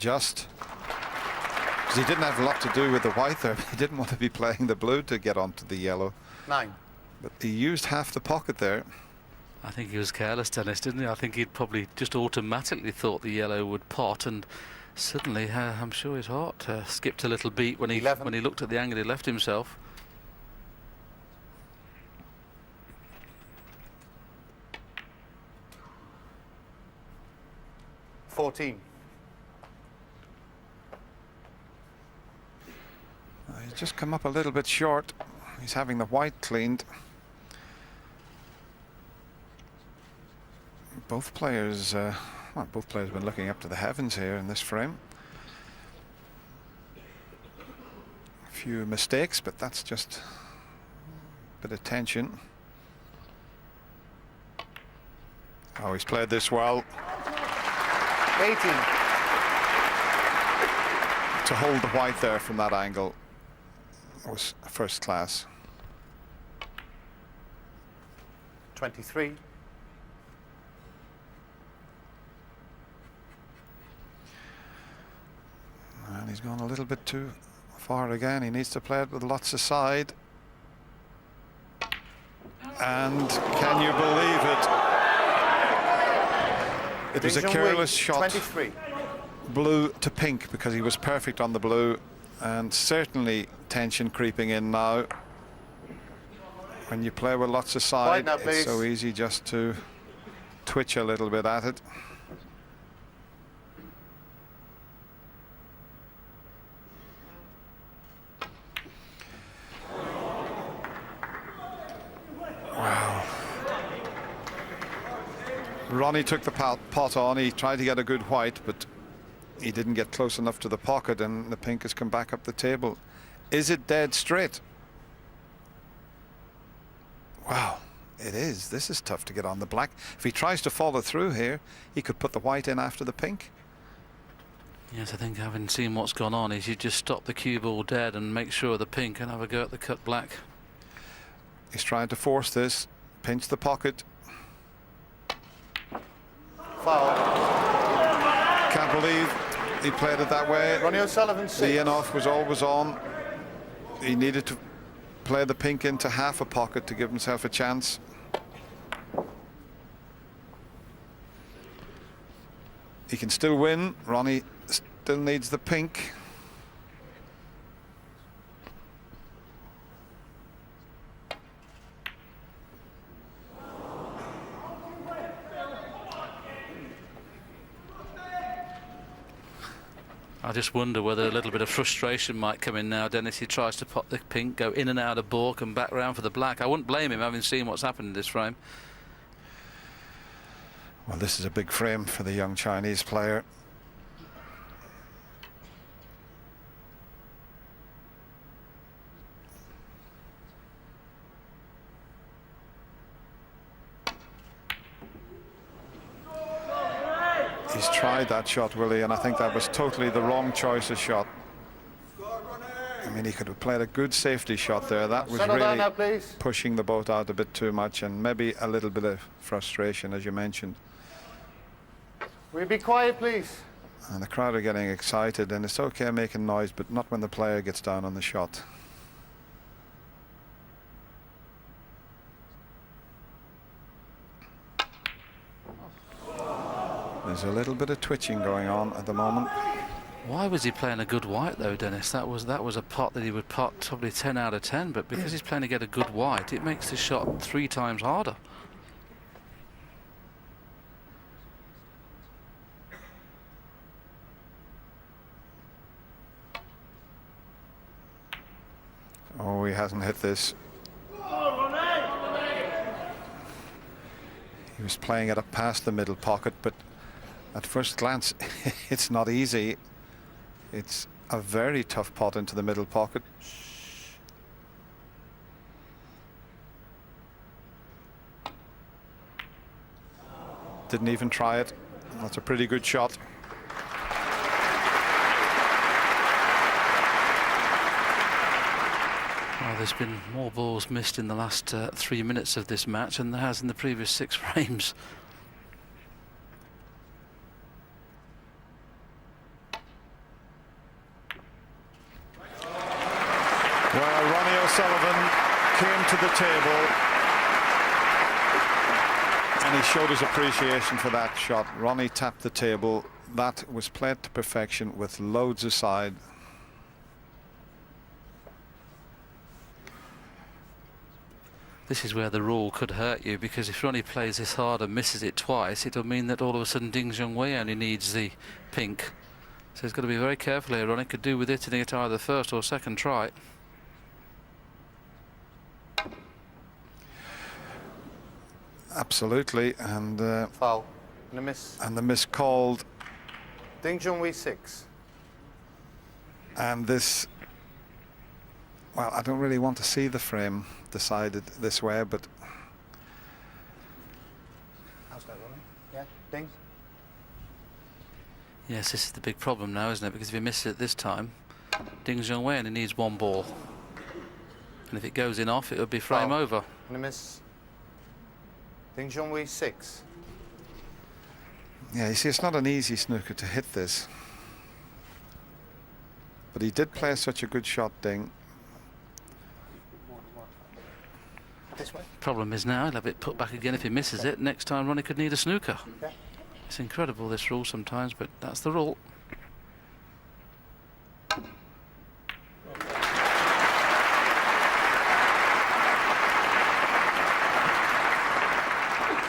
just because he didn't have a lot to do with the white there. He didn't want to be playing the blue to get onto the yellow. 9. But he used half the pocket there. I think he was careless, Dennis, didn't he? I think he'd probably just automatically thought the yellow would pot, and suddenly, I'm sure his heart skipped a little beat when he 11. when he looked at the angle he left himself. 14. He's just come up a little bit short. He's having the white cleaned. Both players have been looking up to the heavens here in this frame. A few mistakes, but that's just a bit of tension. Oh, he's played this well. 18. To hold the white there from that angle was first class. 23. And he's gone a little bit too far again. He needs to play it with lots of side. And can you believe it? It was a careless shot. 23. Blue to pink, because he was perfect on the blue, and certainly tension creeping in now. When you play with lots of side, now, it's so easy just to twitch a little bit at it. Wow. Ronnie took the pot on. He tried to get a good white, but he didn't get close enough to the pocket, and the pink has come back up the table. Is it dead straight? Wow, it is. This is tough to get on the black. If he tries to follow through here, he could put the white in after the pink. Yes, I think having seen what's gone on is you just stop the cue ball dead and make sure the pink and have a go at the cut black. He's trying to force this, pinch the pocket. Foul. Can't believe he played it that way. Ronnie O'Sullivan 6. The in-off was always on. He needed to play the pink into half a pocket to give himself a chance. He can still win. Ronnie still needs the pink. I just wonder whether a little bit of frustration might come in now. Dennis, he tries to pop the pink, go in and out of balk and back round for the black. I wouldn't blame him, having seen what's happened in this frame. Well, this is a big frame for the young Chinese player. He's tried that shot, Willie, and I think that was totally the wrong choice of shot. I mean, he could have played a good safety shot there. That was Settle down really now, please. pushing the boat out a bit too much, and maybe a little bit of frustration, as you mentioned. Will you be quiet, please? And the crowd are getting excited, and it's okay making noise, but not when the player gets down on the shot. There's a little bit of twitching going on at the moment. Why was he playing a good white though, Dennis? That was a pot that he would pot probably 10 out of 10, but because he's playing to get a good white, it makes the shot 3 times harder. Oh, he hasn't hit this. He was playing it up past the middle pocket, but at first glance, it's not easy. It's a very tough pot into the middle pocket. Didn't even try it. That's a pretty good shot. Well, there's been more balls missed in the last 3 minutes of this match than there has in the previous 6 frames. Well, Ronnie O'Sullivan came to the table and he showed his appreciation for that shot. Ronnie tapped the table. That was played to perfection with loads aside. This is where the rule could hurt you, because if Ronnie plays this hard and misses it twice, it'll mean that all of a sudden Ding Junhui only needs the pink. So he's got to be very careful here. Ronnie could do with hitting it either first or second try. Absolutely, and Foul. And a miss. the miss called, Ding Junhui 6. and this. Well, I don't really want to see the frame decided this way, but How's that, Ronnie? Yeah, Ding. Yes, this is the big problem now, isn't it? Because if he misses it this time, Ding Junhui only needs one ball. And if it goes in off, it would be frame Foul. over. And a miss. Ding Junhui 6. yeah, you see, it's not an easy snooker to hit this. But he did play such a good shot, Ding. This way. Problem is now he'll have it put back again if he misses it. Next time Ronnie could need a snooker. Yeah. It's incredible, this rule sometimes, but that's the rule.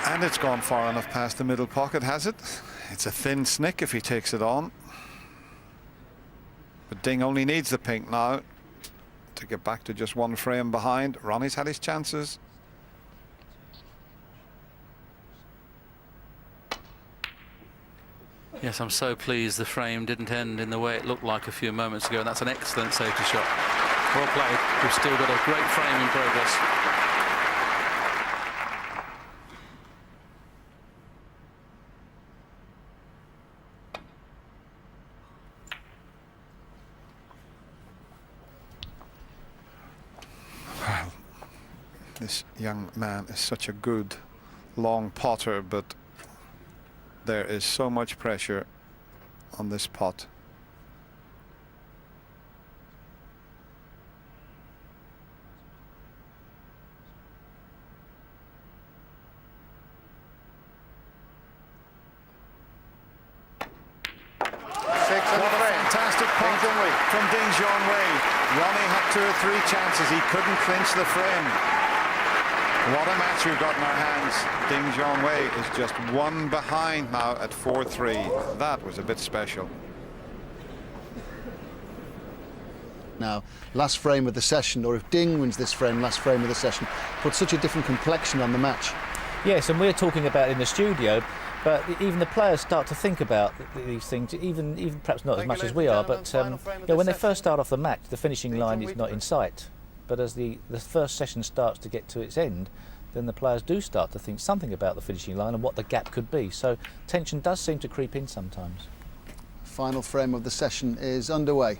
And it's gone far enough past the middle pocket, has it? It's a thin snick if he takes it on. But Ding only needs the pink now to get back to just one frame behind. Ronnie's had his chances. Yes, I'm so pleased the frame didn't end in the way it looked like a few moments ago, and that's an excellent safety shot. Well played. We've still got a great frame in progress. Well, this young man is such a good long potter, but there is so much pressure on this pot. Fantastic pot from Ding Junhui. Ronnie had 2 or 3 chances. He couldn't clinch the frame. What a match we've got in our hands. Ding Junhui is just 1 behind now at 4-3. That was a bit special. Now, last frame of the session, or if Ding wins this frame, last frame of the session, puts such a different complexion on the match. Yes, and we're talking about it in the studio, but even the players start to think about these things, even perhaps not as much as we are, but when they first start off the match, the finishing line is not in sight. But as the first session starts to get to its end, then the players do start to think something about the finishing line and what the gap could be. So tension does seem to creep in sometimes. Final frame of the session is underway.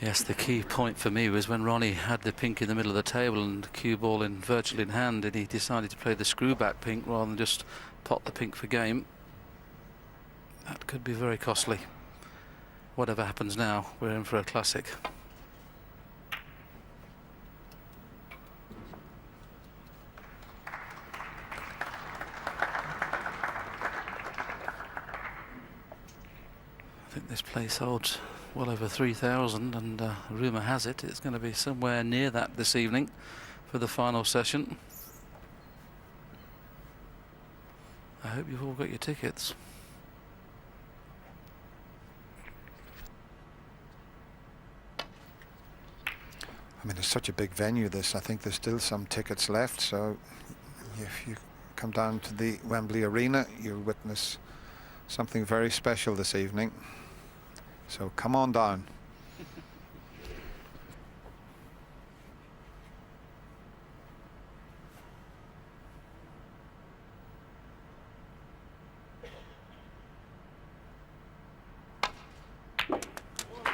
Yes, the key point for me was when Ronnie had the pink in the middle of the table and the cue ball in virtually in hand, and he decided to play the screw back pink rather than just pot the pink for game. That could be very costly. Whatever happens now, we're in for a classic. I think this place holds well over 3,000, and rumour has it it's going to be somewhere near that this evening for the final session. I hope you've all got your tickets. I mean, it's such a big venue, this. I think there's still some tickets left, so if you come down to the Wembley Arena, you'll witness something very special this evening. So come on down.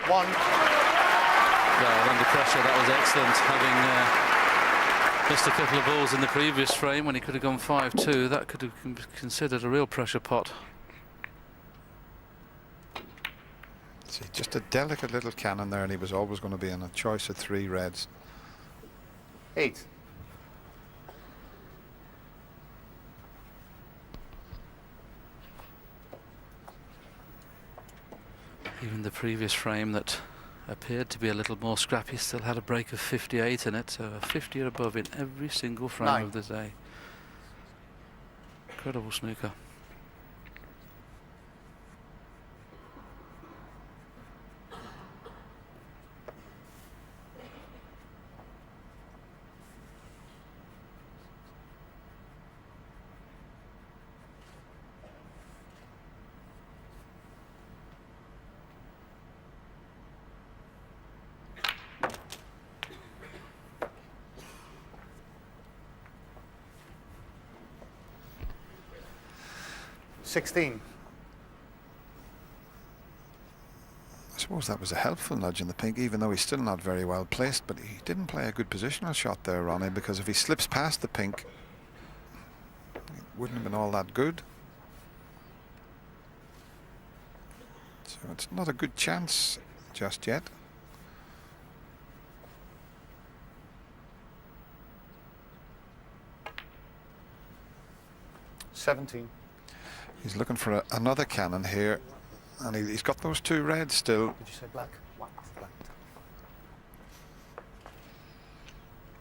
One. Well, under pressure, that was excellent. Having missed a couple of balls in the previous frame when he could have gone 5-2, that could have been considered a real pressure pot. See, just a delicate little cannon there, and he was always going to be in a choice of 3 reds. 8. Even the previous frame that appeared to be a little more scrappy still had a break of 58 in it, so a 50 or above in every single frame 9. of the day. Incredible snooker. I suppose that was a helpful nudge in the pink, even though he's still not very well placed, but he didn't play a good positional shot there, Ronnie, because if he slips past the pink, it wouldn't have been all that good. So it's not a good chance just yet. He's looking for another cannon here, and he's got those 2 reds still. Did you say black? Black.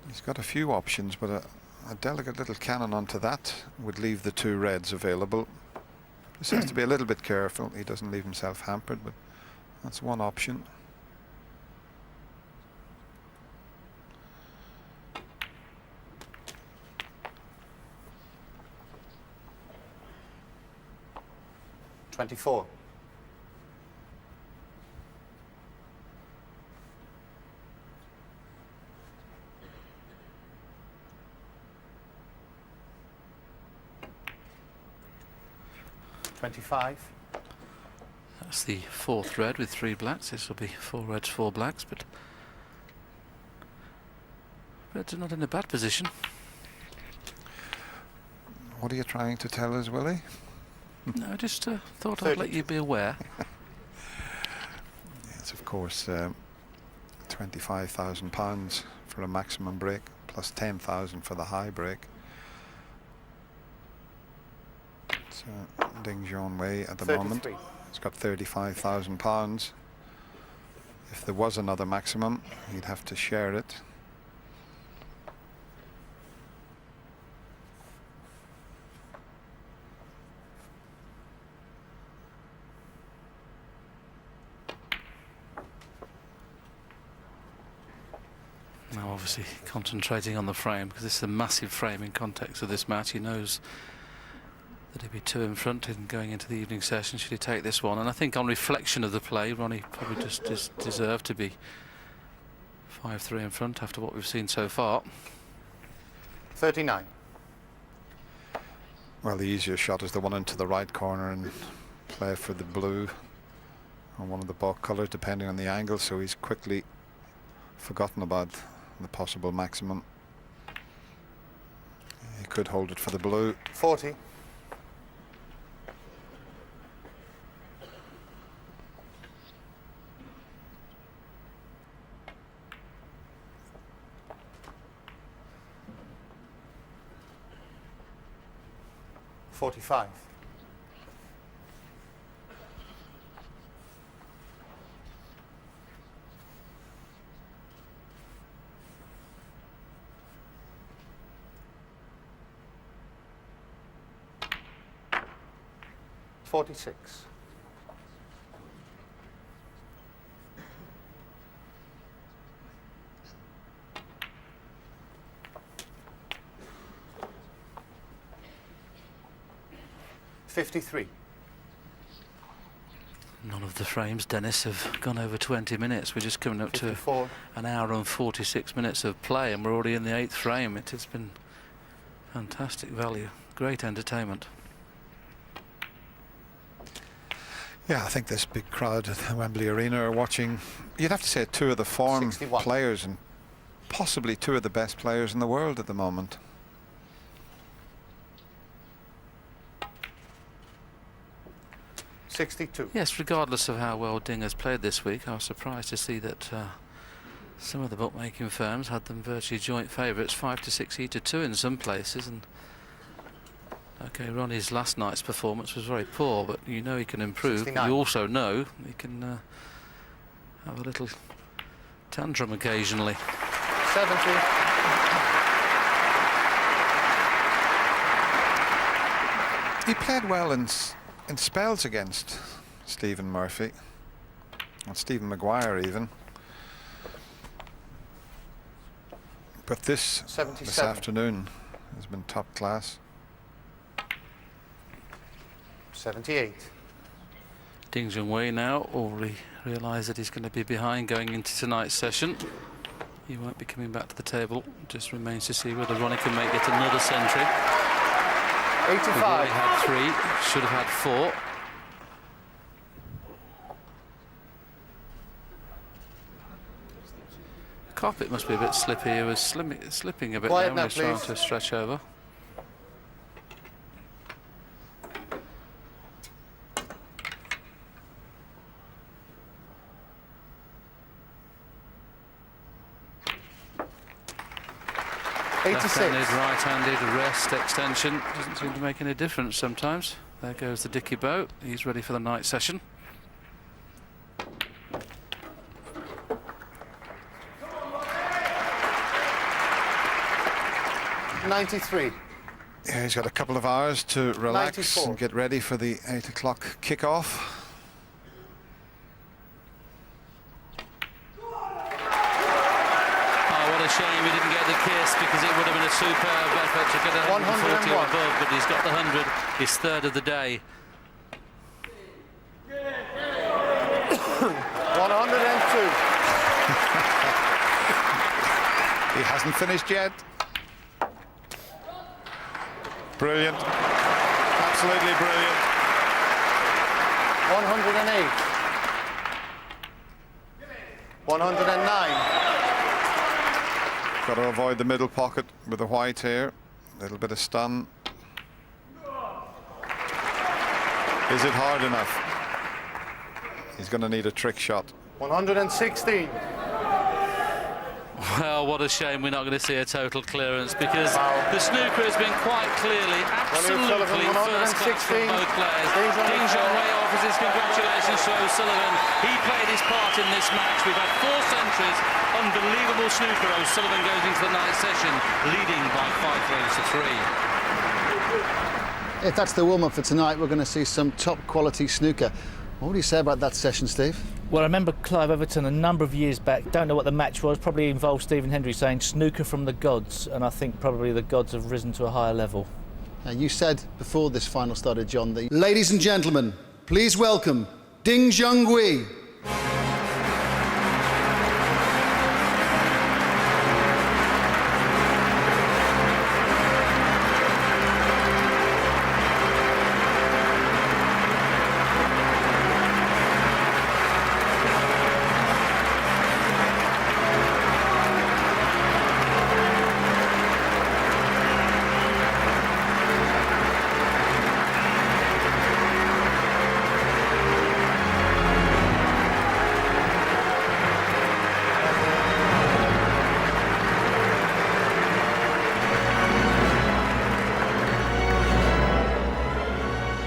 He's got a few options, but a delicate little cannon onto that would leave the 2 reds available. Just has to be a little bit careful he doesn't leave himself hampered, but that's one option. $24. $25. That's the 4th red with 3 blacks. This will be 4 reds, 4 blacks, but reds are not in a bad position. What are you trying to tell us, Willie? No, I just thought I'd let you be aware. It's of course £25,000 for a maximum break, plus 10,000 for the high break. So Ding Junhui at the 33. moment has got £35,000. If there was another maximum, he'd have to share it. Now obviously concentrating on the frame, because this is a massive frame in context of this match. He knows that he'd be 2 in front in going into the evening session should he take this one, and I think on reflection of the play, Ronnie probably just deserved to be 5-3 in front after what we've seen so far. 39. Well, the easier shot is the one into the right corner and play for the blue or one of the balk colours depending on the angle, so he's quickly forgotten about the possible maximum. He could hold it for the blue. 40. $45. $46. $53. None of the frames, Dennis, have gone over 20 minutes. We're just coming up 54. to an hour and 46 minutes of play, and we're already in the 8th frame. It has been fantastic value, great entertainment. Yeah, I think this big crowd at the Wembley Arena are watching, you'd have to say, 2 of the form 61. players and possibly 2 of the best players in the world at the moment. 62. Yes, regardless of how well Ding has played this week, I was surprised to see that some of the bookmaking firms had them virtually joint favourites, 5 to 6, 8 to 2 in some places. And okay, Ronnie's last night's performance was very poor, but you know he can improve. 69. You also know he can have a little tantrum occasionally. 70. He played well in spells against Stephen Murphy and Stephen Maguire even, but this 77. afternoon has been top class. 78. Ding Junhui now already realised that he's going to be behind going into tonight's session. He won't be coming back to the table. Just remains to see whether Ronnie can make it another century. 85. We've already had 3, should have had 4. The carpet must be a bit slippy. He was slipping a bit Quiet there when now, he was trying please. to stretch over. Left-handed, right-handed, rest, extension. Doesn't seem to make any difference sometimes. There goes the Dicky Bow. He's ready for the night session. $93. Yeah, he's got a couple of hours to relax 94. and get ready for the 8 o'clock kick-off. What a shame he didn't get the kiss, because it would have been a superb effort to get 140 or above, but he's got the 100, his third of the day. 102. He hasn't finished yet. Brilliant. Absolutely brilliant. 108. 109. Got to avoid the middle pocket with the white here. A little bit of stun. Is it hard enough? He's going to need a trick shot. 116. Well, what a shame we're not going to see a total clearance, because the snooker has been quite clearly absolutely first class from both players. Ding Junhui offers his congratulations to O'Sullivan. He played his part in this match. We've had 4 centuries. Unbelievable snooker. O'Sullivan goes into the night session leading by 5 frames to 3. If that's the warm-up for tonight, we're going to see some top-quality snooker. What would you say about that session, Steve? Well, I remember Clive Everton a number of years back, don't know what the match was, probably involved Stephen Hendry saying snooker from the gods, and I think probably the gods have risen to a higher level. You said before this final started, John, that... Ladies and gentlemen, please welcome Ding Junhui.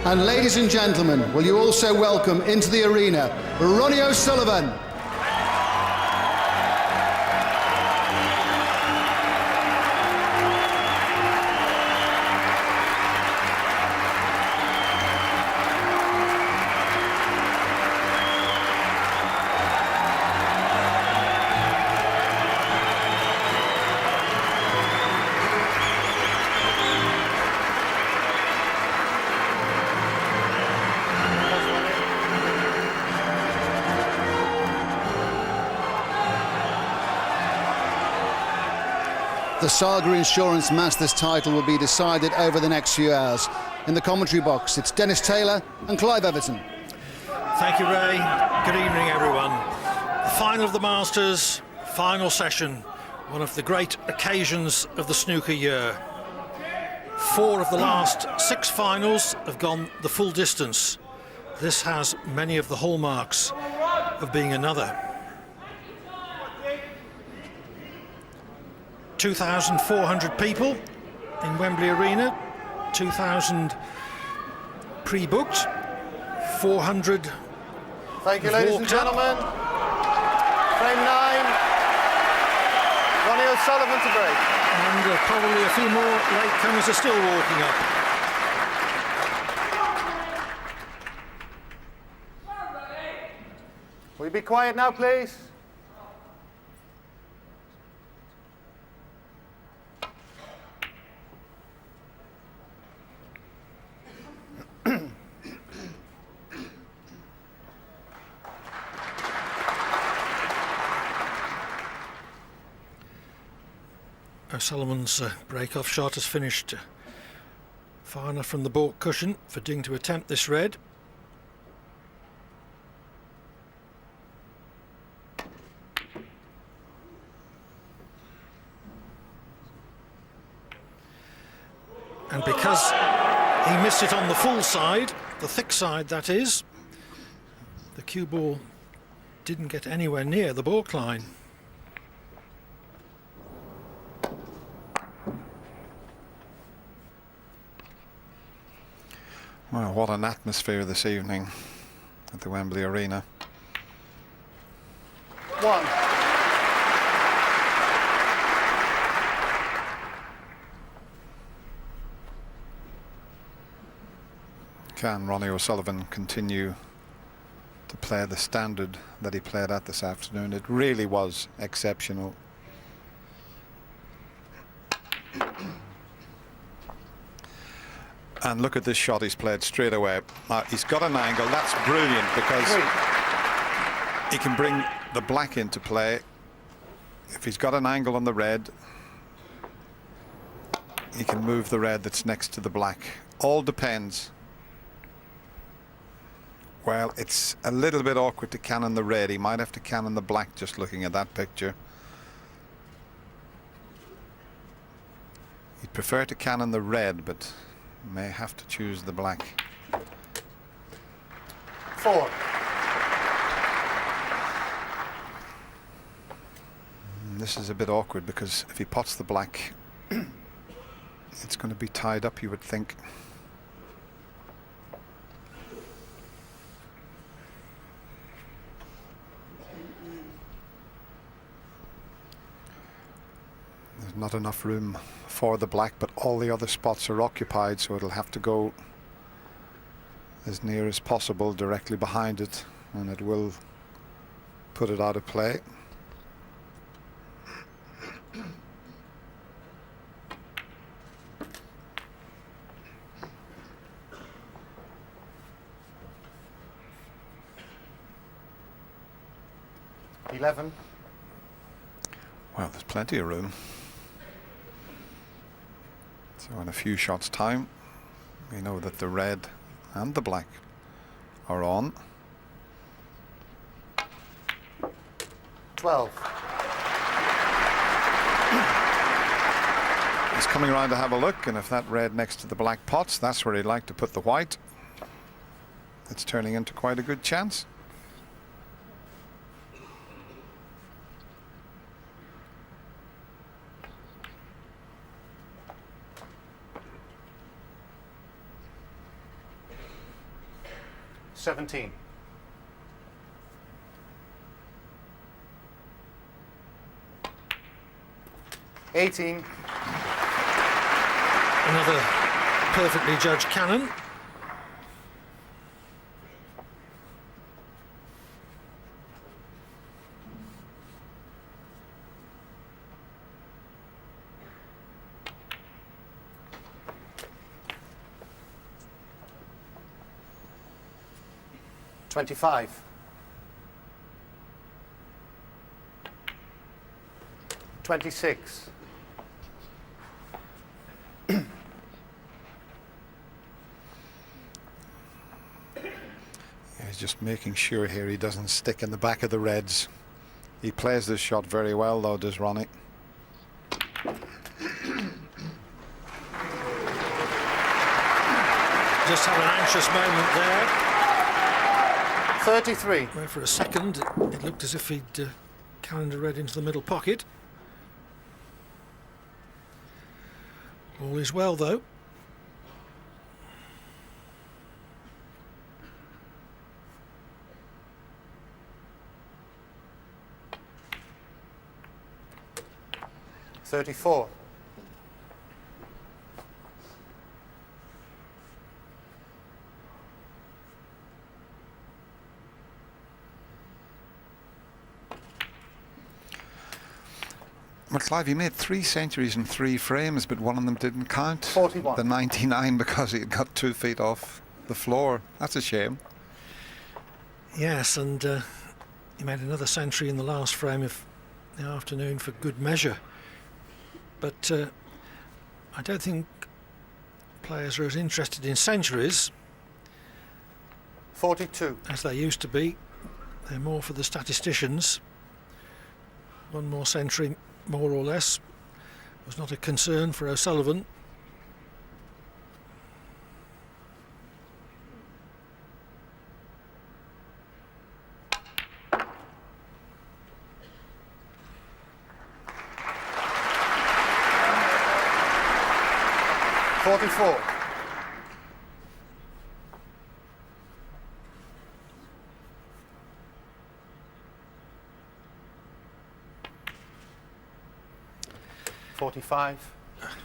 And ladies and gentlemen, will you also welcome into the arena Ronnie O'Sullivan. The Saga Insurance Masters title will be decided over the next few hours. In the commentary box, it's Dennis Taylor and Clive Everton. Thank you, Ray. Good evening, everyone. The final of the Masters, final session, one of the great occasions of the snooker year. 4 of the last 6 finals have gone the full distance. this has many of the hallmarks of being another. 2,400 people in Wembley Arena, 2,000 pre-booked, 400 Thank you, have ladies and walked up. gentlemen. Frame 9. Ronnie O'Sullivan to break. And probably a few more latecomers are still walking up. Will you be quiet now, please? O'Sullivan's break-off shot has finished far enough from the baulk cushion for Ding to attempt this red. And because he missed it on the full side, the thick side that is, the cue ball didn't get anywhere near the baulk line. Well, what an atmosphere this evening at the Wembley Arena. 1. Can Ronnie O'Sullivan continue to play the standard that he played at this afternoon? It really was exceptional. And look at this shot he's played straight away. He's got an angle. That's brilliant because he can bring the black into play. If he's got an angle on the red, he can move the red that's next to the black. All depends. Well, it's a little bit awkward to cannon the red. He might have to cannon the black just looking at that picture. He'd prefer to cannon the red, but may have to choose the black. 4. This is a bit awkward because if he pots the black, it's going to be tied up, you would think. There's not enough room for the black, but all the other spots are occupied, so it'll have to go as near as possible directly behind it, and it will put it out of play. Eleven. Well, there's plenty of room. So in a few shots time, we know that the red and the black are on. 12. He's coming around to have a look, and if that red next to the black pots, that's where he'd like to put the white. It's turning into quite a good chance. $17. $18. Another perfectly judged cannon. $25. $26. He's just making sure here he doesn't stick in the back of the reds. He plays this shot very well, though, does Ronnie. Just had an anxious moment there. 33. Where for a second it looked as if he'd calendar read into the middle pocket. All is well though. $34. Well, Clive, he made 3 centuries in 3 frames, but one of them didn't count. 41. The 99 because he had got 2 feet off the floor. That's a shame. Yes, and he made another century in the last frame of the afternoon for good measure. But I don't think players are as interested in centuries 42. as they used to be. They're more for the statisticians. One more century, more or less, was not a concern for O'Sullivan. $44. $45.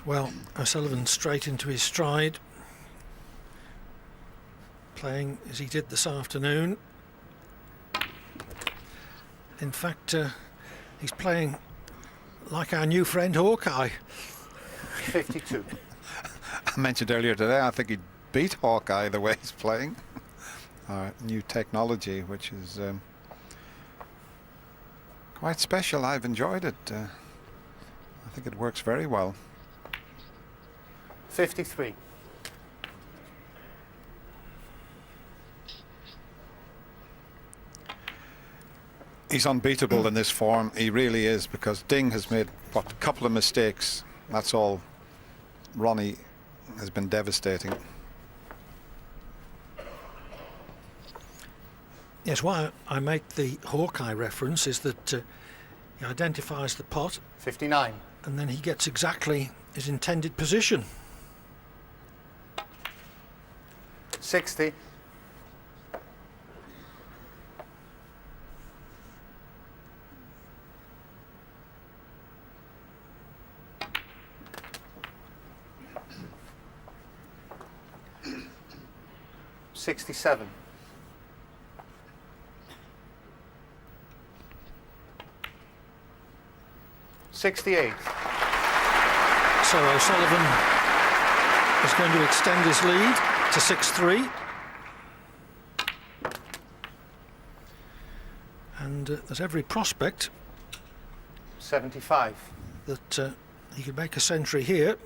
Well, O'Sullivan straight into his stride, playing as he did this afternoon. In fact, he's playing like our new friend Hawkeye. 52. I mentioned earlier today, I think he beat Hawkeye the way he's playing. New technology, which is quite special. I've enjoyed it. I think it works very well. 53. He's unbeatable in this form. He really is, because Ding has made, what, a couple of mistakes. That's all. Ronnie has been devastating. Yes, why I make the Hawkeye reference is that he identifies the pot 59. and then he gets exactly his intended position. 60. $67. $68. So O'Sullivan is going to extend his lead to 6-3. And there's every prospect 75. that he could make a century here.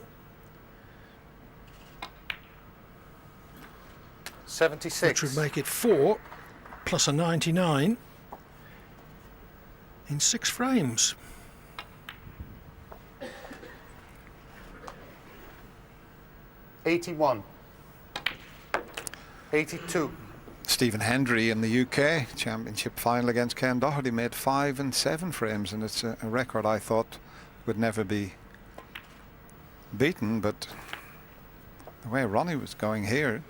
76. Which would make it 4 plus a 99 in 6 frames. $81. $82. Stephen Hendry in the UK Championship final against Ken Doherty made 5 and 7 frames, and it's a record I thought would never be beaten, but the way Ronnie was going here,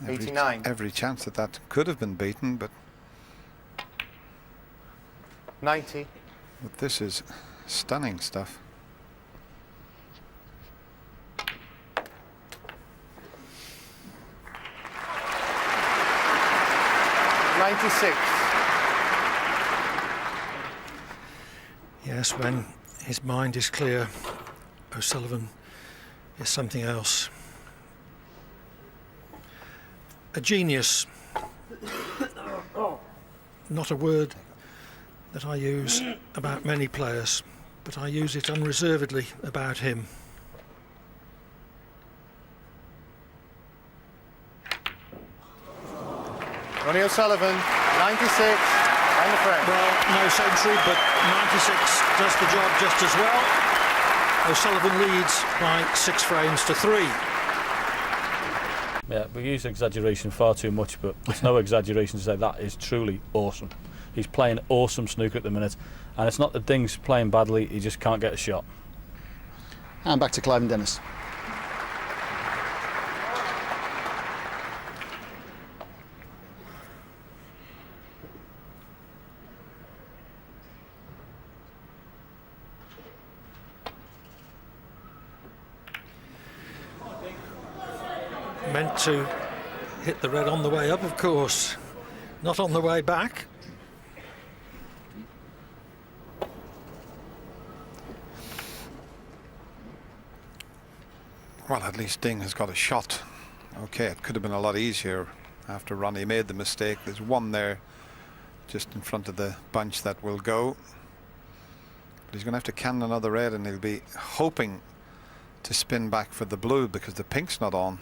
89. every chance that could have been beaten, but 90. this is stunning stuff. $96. Yes, when his mind is clear, O'Sullivan is something else. A genius. Not a word that I use about many players, but I use it unreservedly about him. Ronnie O'Sullivan, 96, and the frame. Well, no century, but 96 does the job just as well. O'Sullivan leads by 6 frames to 3. Yeah, we use exaggeration far too much, but it's no exaggeration to say that is truly awesome. He's playing awesome snooker at the minute, and it's not that Ding's playing badly, he just can't get a shot. And back to Clive and Dennis. Meant to hit the red on the way up, of course, not on the way back. Well, at least Ding has got a shot. Okay, it could have been a lot easier after Ronnie made the mistake. There's one there just in front of the bunch that will go. But he's going to have to cannon another red, and he'll be hoping to spin back for the blue because the pink's not on.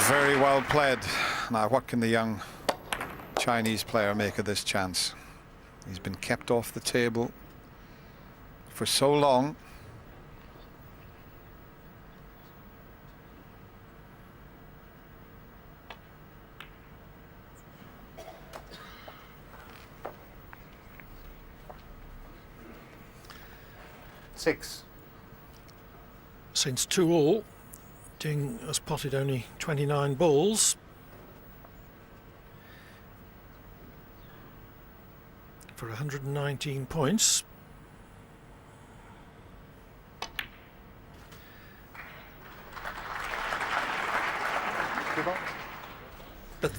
Very well played. Now, what can the young Chinese player make of this chance? He's been kept off the table for so long. Six. Since 2-all, Ding has potted only 29 balls. For 119 points. But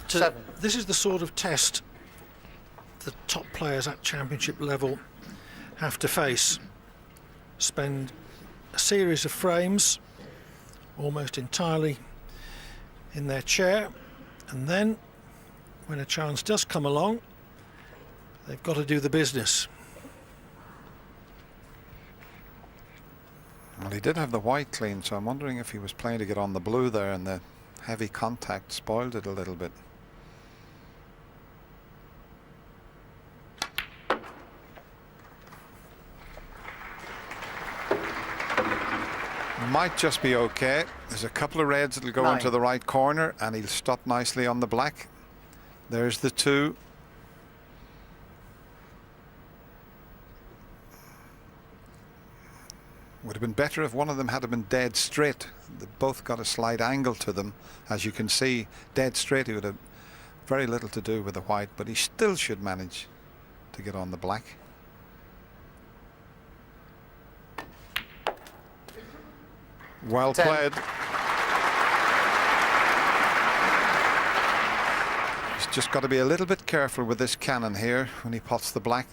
this is the sort of test the top players at championship level have to face. Spend a series of frames almost entirely in their chair, and then when a chance does come along, they've got to do the business. Well, he did have the white clean, so I'm wondering if he was playing to get on the blue there, and the heavy contact spoiled it a little bit. Might just be okay. There's a couple of reds that'll go into the right corner, and he'll stop nicely on the black. There's the two. Would have been better if one of them had been dead straight. They both got a slight angle to them. As you can see, dead straight, he would have very little to do with the white, but he still should manage to get on the black. Well played. He's just got to be a little bit careful with this cannon here when he pots the black.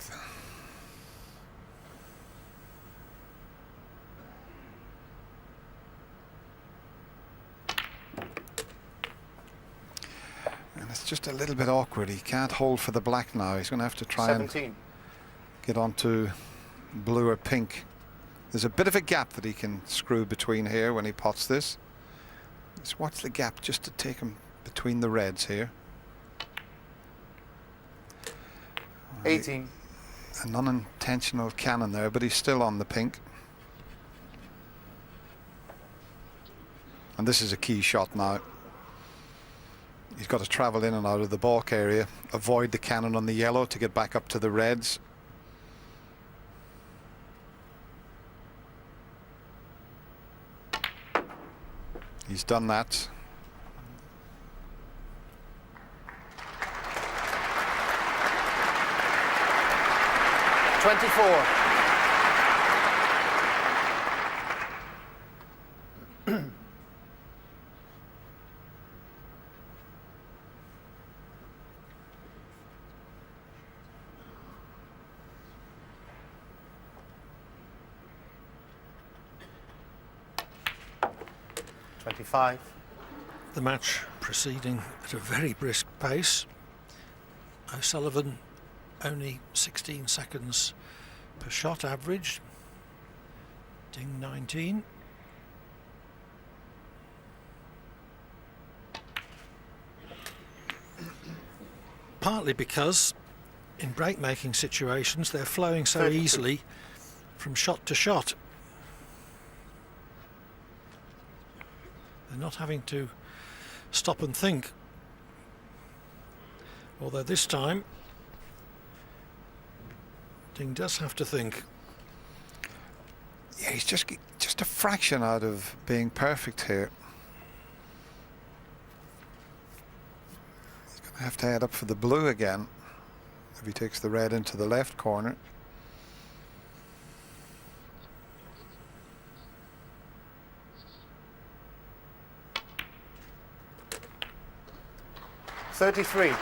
And it's just a little bit awkward. He can't hold for the black now. He's going to have to try 17. and get onto blue or pink. There's a bit of a gap that he can screw between here when he pots this. Let's watch the gap just to take him between the reds here. 18. An unintentional cannon there, but he's still on the pink. And this is a key shot now. He's got to travel in and out of the balk area, avoid the cannon on the yellow to get back up to the reds. He's done that. The match proceeding at a very brisk pace. O'Sullivan only 16 seconds per shot average. Ding 19. Partly because in break-making situations, they're flowing so 32. easily from shot to shot. They're not having to stop and think. Although this time, Ding does have to think. Yeah, he's just a fraction out of being perfect here. He's going to have to head up for the blue again if he takes the red into the left corner. $33.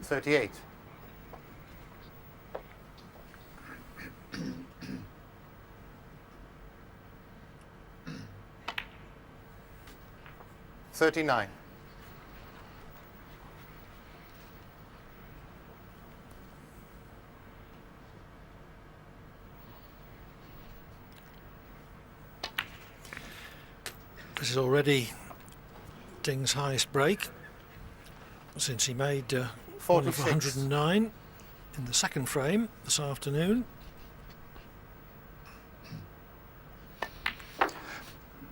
$38. $39. This is already Ding's highest break since he made one of 46. 109 in the second frame this afternoon.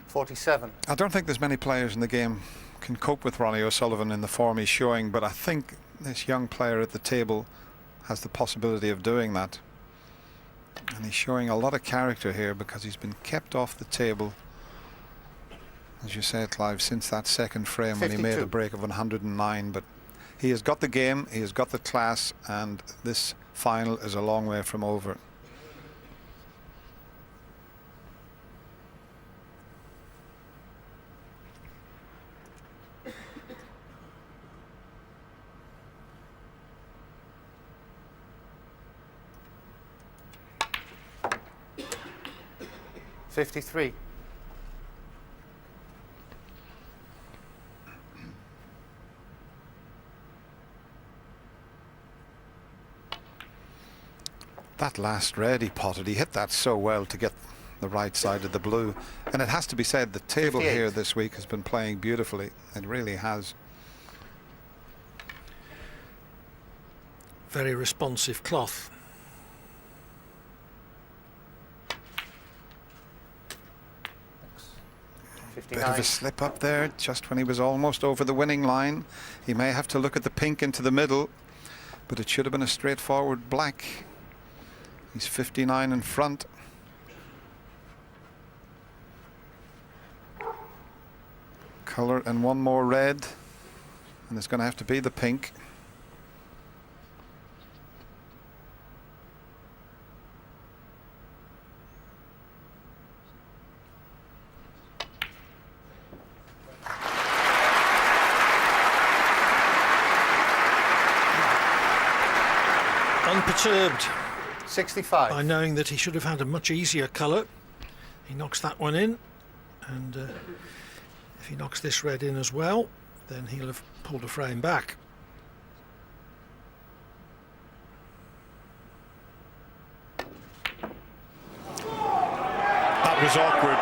47. I don't think there's many players in the game can cope with Ronnie O'Sullivan in the form he's showing, but I think this young player at the table has the possibility of doing that. And he's showing a lot of character here because he's been kept off the table, as you said, Clive, since that second frame when he made 52. a break of 109. But he has got the game, he has got the class, and this final is a long way from over. $53. That last red he potted, he hit that so well to get the right side of the blue. And it has to be said, the table 58. here this week has been playing beautifully. It really has. Very responsive cloth. Bit of a slip up there just when he was almost over the winning line. He may have to look at the pink into the middle, but it should have been a straightforward black. He's 59 in front. Colour and one more red, and it's going to have to be the pink. Unperturbed 65. by knowing that he should have had a much easier colour. He knocks that one in, and if he knocks this red in as well, then he'll have pulled a frame back. That was awkward.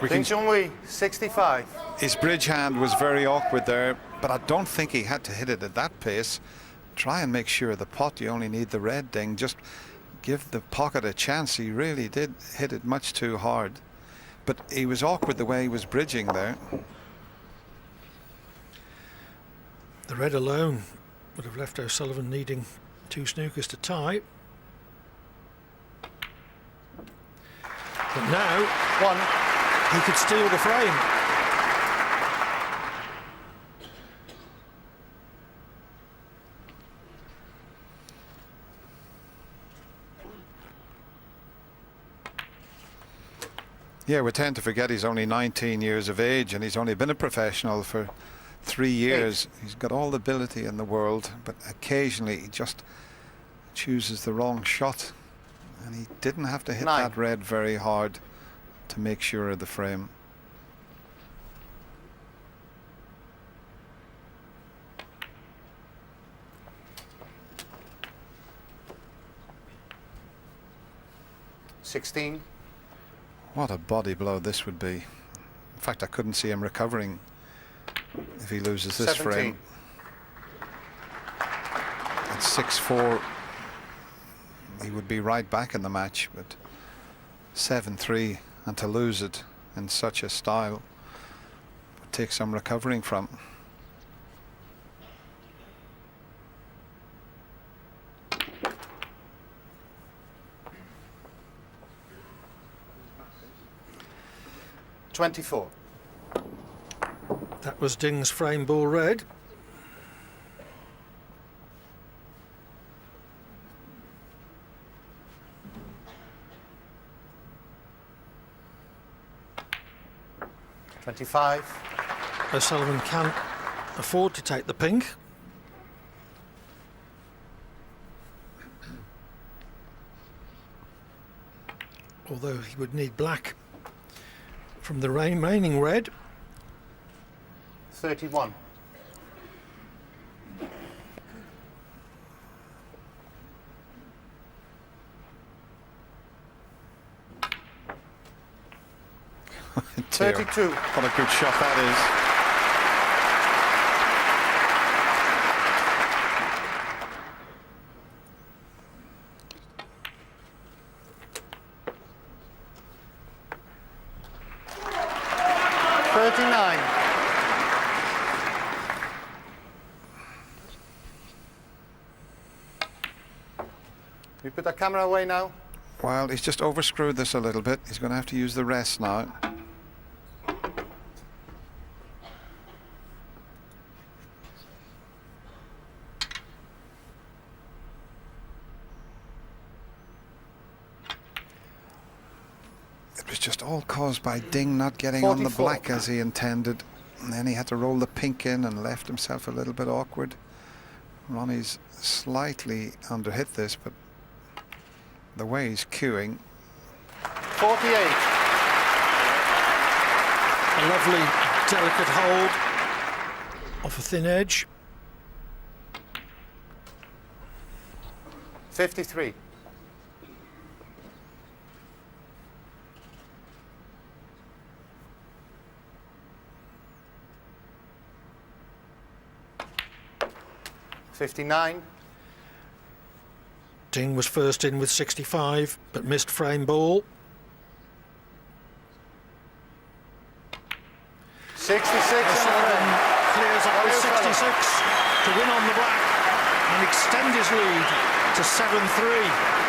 We Ding can, Junhui, 65. his bridge hand was very awkward there, but I don't think he had to hit it at that pace. Try and make sure the pot, you only need the red, Ding. Just give the pocket a chance. He really did hit it much too hard. But he was awkward the way he was bridging there. The red alone would have left O'Sullivan needing 2 snookers to tie. But now, One. he could steal the frame. Yeah, we tend to forget he's only 19 years of age and he's only been a professional for 3 years. He's got all the ability in the world, but occasionally he just chooses the wrong shot And he didn't have to hit 9. that red very hard to make sure of the frame. $16. What a body blow this would be. In fact, I couldn't see him recovering if he loses this 17. frame. At 6-4, he would be right back in the match, but 7-3, and to lose it in such a style would take some recovering from. $24. That was Ding's frame ball red. $25. O'Sullivan can afford to take the pink. Although he would need black from the remaining red. 31. Dear. 32. What a good shot that is. You put that camera away now. Well, he's just overscrewed this a little bit. He's going to have to use the rest now. It was just all caused by Ding not getting on the 44. black as he intended. And then he had to roll the pink in and left himself a little bit awkward. Ronnie's slightly underhit this, but the way he's queuing. 48. A lovely, delicate hold off a thin edge. 53. $59. Ding was first in with 65, but missed frame ball. 66. O'Sullivan clears up with 66 to win on the black and extend his lead to 7-3.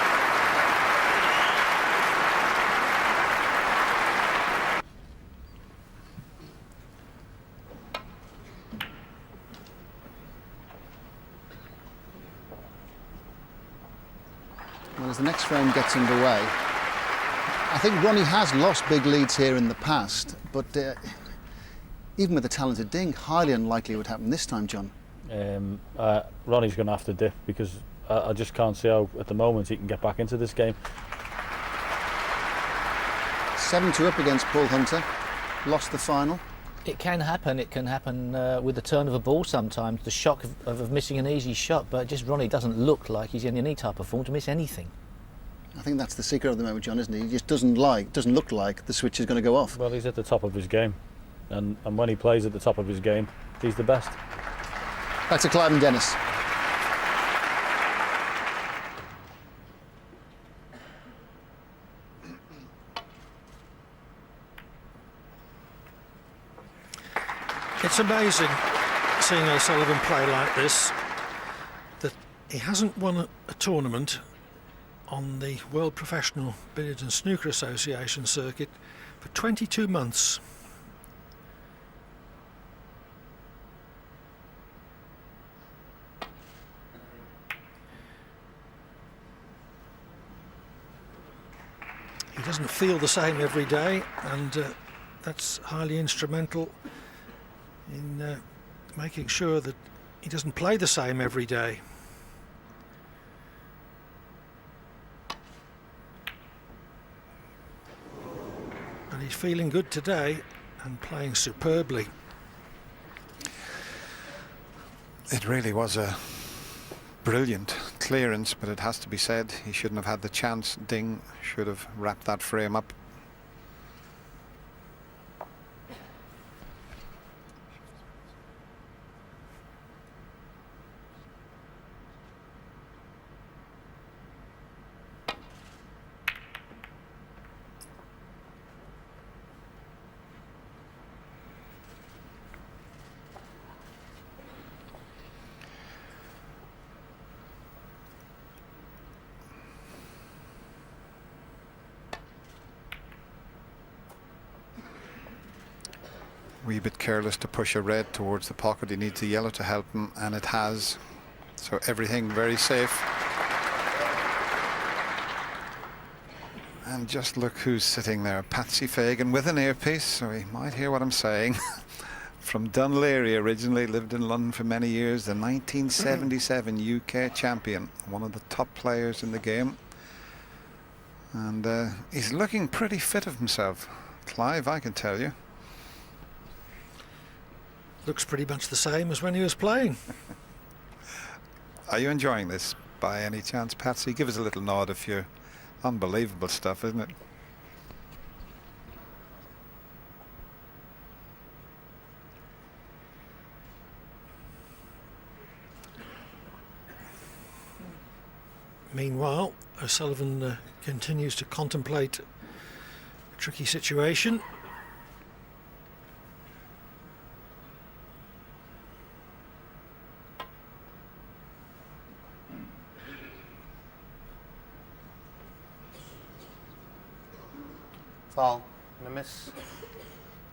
Well, as the next frame gets underway, I think Ronnie has lost big leads here in the past, but even with the talented Ding, highly unlikely it would happen this time, John. Ronnie's going to have to dip because I just can't see how, at the moment, he can get back into this game. 7-2 up against Paul Hunter, lost the final. It can happen. It can happen with the turn of a ball sometimes, the shock of missing an easy shot, but just Ronnie doesn't look like he's in any type of form to miss anything. I think that's the secret of the moment, John, isn't he? He just doesn't look like the switch is going to go off. Well, he's at the top of his game, and when he plays at the top of his game, he's the best. Back to Clive and Dennis. It's amazing seeing O'Sullivan play like this, that he hasn't won a tournament on the World Professional Billiards and Snooker Association circuit for 22 months. He doesn't feel the same every day, and that's highly instrumental in making sure that he doesn't play the same every day. he's feeling good today and playing superbly. It really was a brilliant clearance, but it has to be said, he shouldn't have had the chance. Ding should have wrapped that frame up. Wee bit careless to push a red towards the pocket. He needs a yellow to help him, and it has. So everything very safe. And just look who's sitting there. Patsy Fagan with an earpiece, so he might hear what I'm saying. From Dunleary, originally, lived in London for many years. The 1977 UK champion, one of the top players in the game. And he's looking pretty fit of himself, Clive, I can tell you. Looks pretty much the same as when he was playing. Are you enjoying this by any chance, Patsy? Give us a little nod if you're... Unbelievable stuff, isn't it? Meanwhile, O'Sullivan continues to contemplate a tricky situation. Foul and a miss.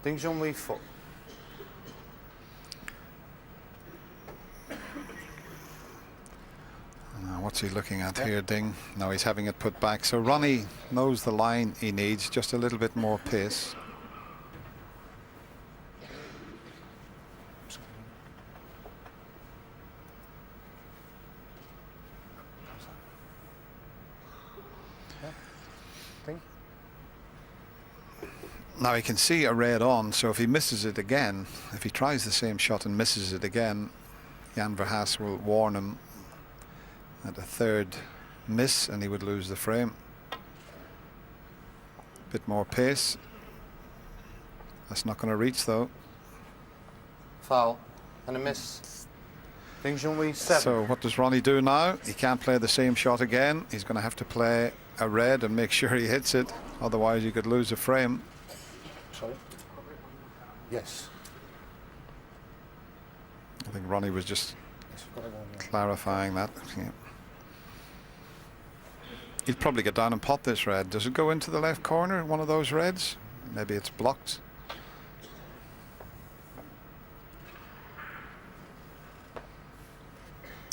Ding Junhui foot. What's he looking at here, Ding? No, he's having it put back. So Ronnie knows the line he needs, just a little bit more pace. Now he can see a red on, so if he misses it again, if he tries the same shot and misses it again, Jan Verhaas will warn him at a third miss and he would lose the frame. Bit more pace. That's not going to reach though. Foul and a miss. Ding Junhui 7. So what does Ronnie do now? He can't play the same shot again. He's going to have to play a red and make sure he hits it. Otherwise he could lose a frame. Sorry? Yes. I think Ronnie was just clarifying that. Yeah. He'd probably get down and pot this red. Does it go into the left corner, one of those reds? Maybe it's blocked.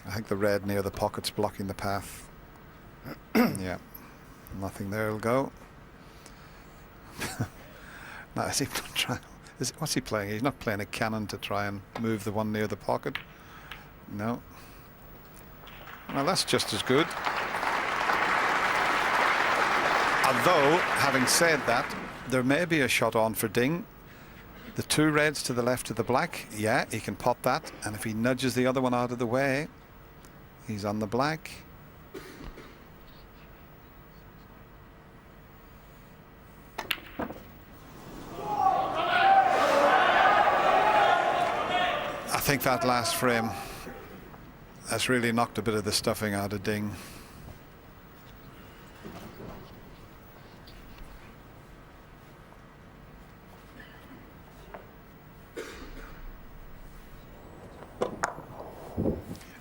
I think the red near the pocket's blocking the path. Yeah, nothing there, it'll go. Now, is he trying? What's he playing? He's not playing a cannon to try and move the one near the pocket. No. Well, that's just as good. Although, having said that, there may be a shot on for Ding. The two reds to the left of the black, yeah, he can pot that. And if he nudges the other one out of the way, he's on the black. I think that last frame has really knocked a bit of the stuffing out of Ding.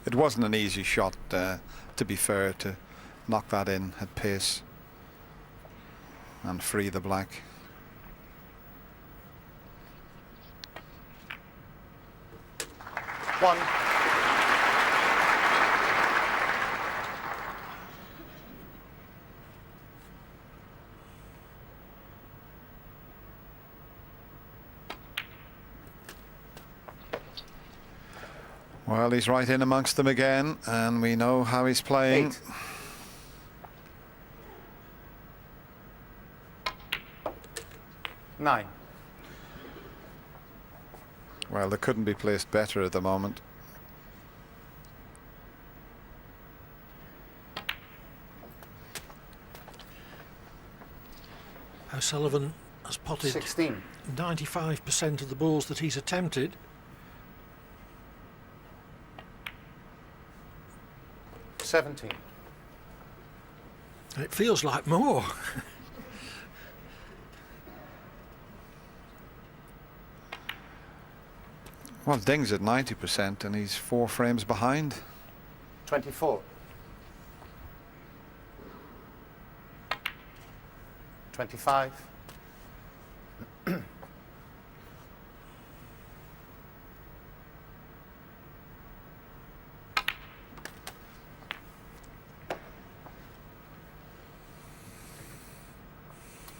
It wasn't an easy shot, to be fair, to knock that in at pace and free the black. One. Well, he's right in amongst them again, and we know how he's playing. 8. 9. Well, they couldn't be placed better at the moment. O'Sullivan has potted 16. 95% of the balls that he's attempted. 17. And it feels like more. Well, Ding's at 90% and he's 4 frames behind. 24. 25.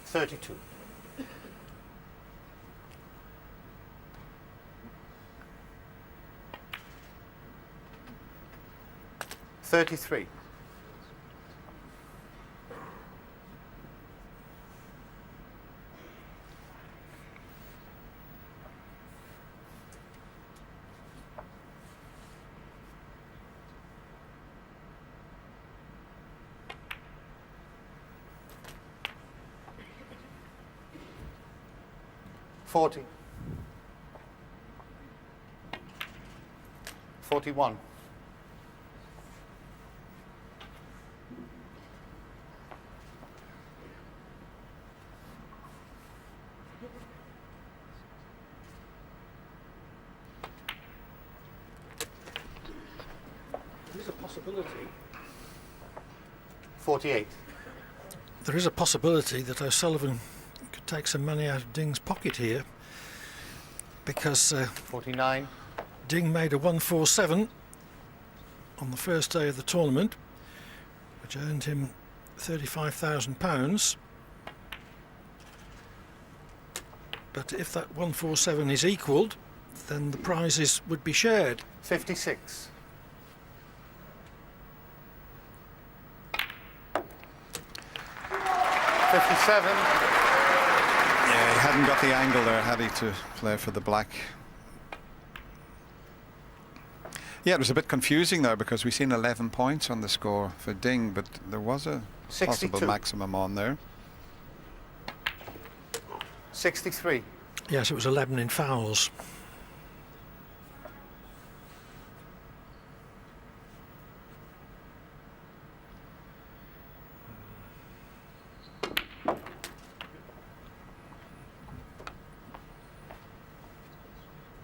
32. 33. 40. 41. 48. There is a possibility that O'Sullivan could take some money out of Ding's pocket here, because 49. Ding made a 147 on the first day of the tournament, which earned him £35,000. But if that 147 is equalled, then the prizes would be shared. 56. 57. Yeah, he hadn't got the angle there, had he, to play for the black. Yeah, it was a bit confusing there because we've seen 11 points on the score for Ding, but there was a 62. possible maximum on there. 63. Yes, it was 11 in fouls.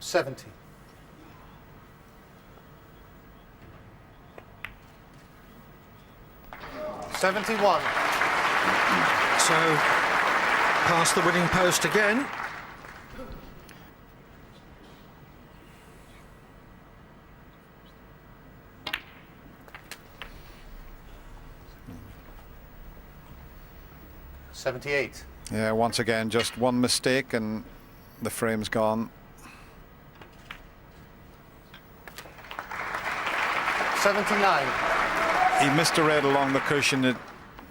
$70. 71. So, past the winning post again. $78. Yeah, once again, just one mistake and the frame's gone. 79. He missed a red along the cushion. It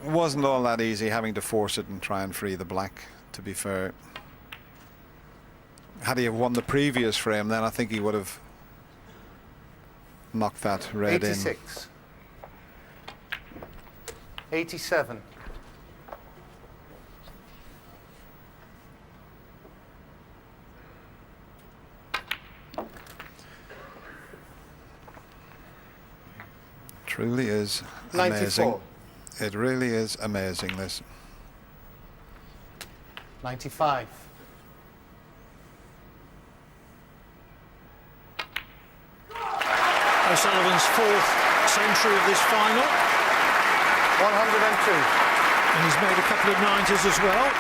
wasn't all that easy having to force it and try and free the black, to be fair. Had he have won the previous frame, then I think he would have knocked that red 86. 87. 'It really is 94. amazing. It really is amazing, this. 95. O'Sullivan's fourth century of this final, 102. and he's made a couple of 90s as well.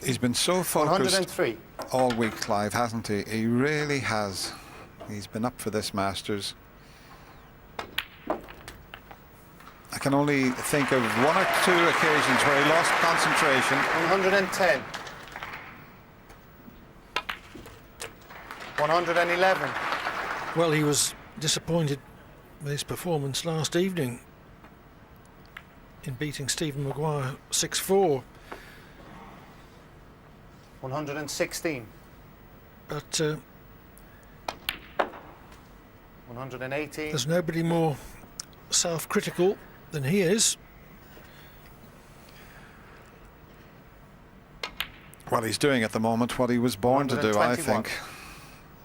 He's been so focused 103. all week, Clive, hasn't he? He really has. He's been up for this Masters. I can only think of 1 or 2 occasions where he lost concentration. 110. 111. Well, he was disappointed with his performance last evening in beating Stephen Maguire 6-4. 116. But 118. there's nobody more self-critical than he is. Well, he's doing at the moment what he was born to do, I 121. think.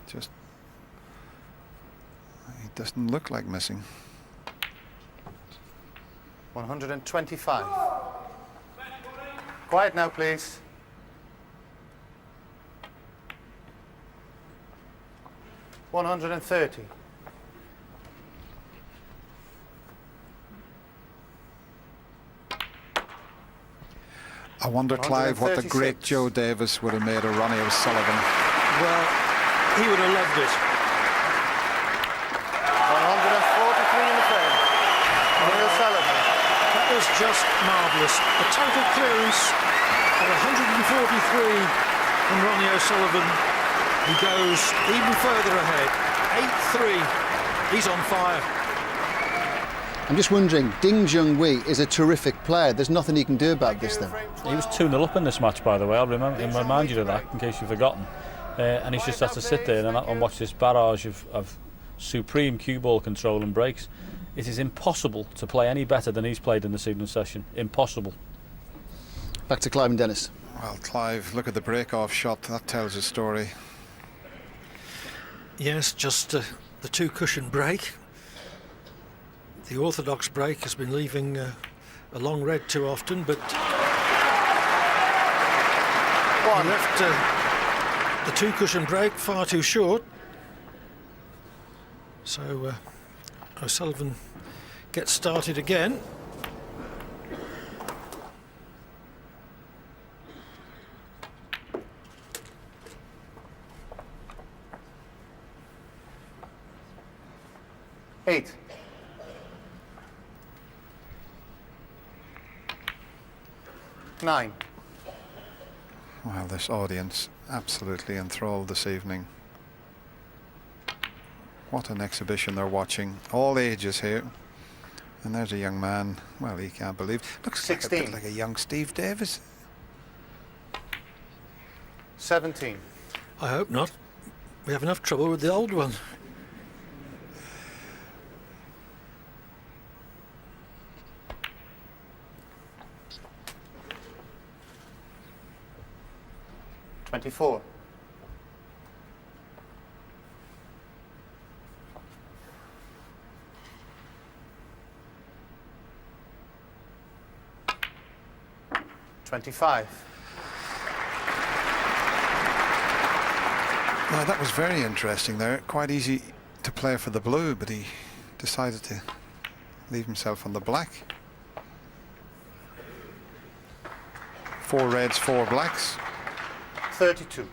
Just, he doesn't look like missing. 125. Quiet now, please. $130. I wonder, Clive, what the great 136. Joe Davis would have made of Ronnie O'Sullivan. Well, he would have loved it. 143 in the frame. Ronnie O'Sullivan. That was just marvellous. A total clearance of 143 from Ronnie O'Sullivan. He goes even further ahead. 8-3. He's on fire. I'm just wondering, Ding Junhui is a terrific player. There's nothing he can do about this then. He was 2-0 up in this match, by the way. I'll remind you of that in case you've forgotten. And he's just had to sit there and watch this barrage of supreme cue ball control and breaks. It is impossible to play any better than he's played in the evening session. Impossible. Back to Clive and Dennis. Well, Clive, look at the break-off shot. That tells a story. Yes, just the two-cushion break. The orthodox break has been leaving a long red too often, but he left the two-cushion break far too short. So O'Sullivan gets started again. Eight. Nine. Well, this audience absolutely enthralled this evening. What an exhibition they're watching. All ages here. And there's a young man, well, he can't believe. Looks 16. like a young Steve Davis. 17. I hope not. We have enough trouble with the old one. $24. 25. Now, that was very interesting there. Quite easy to play for the blue, but he decided to leave himself on the black. 4 reds, 4 blacks. 32.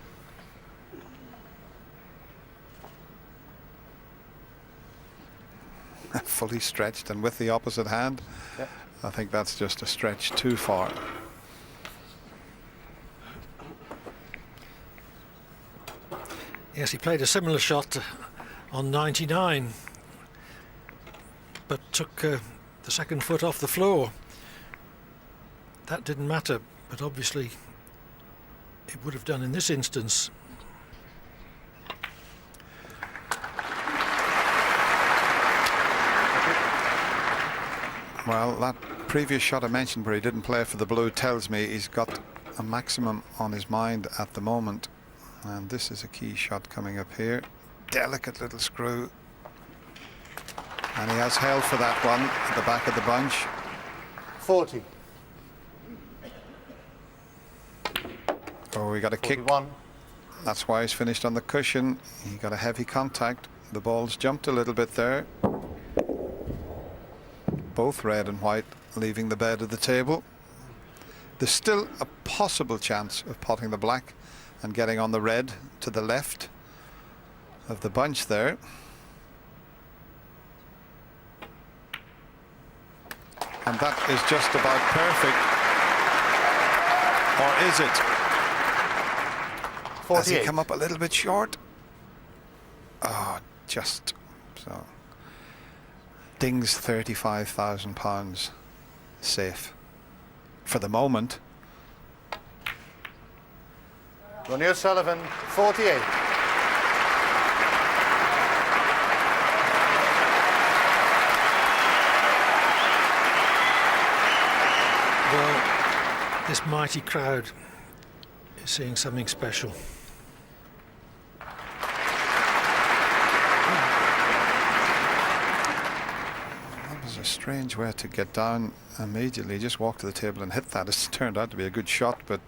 Fully stretched and with the opposite hand. Yep. I think that's just a stretch too far. Yes, he played a similar shot on 99, but took the second foot off the floor. That didn't matter, but obviously it would have done in this instance. Well, that previous shot I mentioned where he didn't play for the blue tells me he's got a maximum on his mind at the moment. And this is a key shot coming up here. Delicate little screw. And he has held for that one at the back of the bunch. 40. Oh, we got a kick. 41. That's why he's finished on the cushion. He got a heavy contact. The ball's jumped a little bit there. Both red and white leaving the bed of the table. There's still a possible chance of potting the black and getting on the red to the left of the bunch there. And that is just about perfect. Or is it? 48. Has he come up a little bit short? Oh, just so. Ding's £35,000 safe for the moment. Ronnie O'Sullivan, 48. Well, this mighty crowd is seeing something special. That was a strange way to get down immediately. Just walk to the table and hit that. It's turned out to be a good shot, but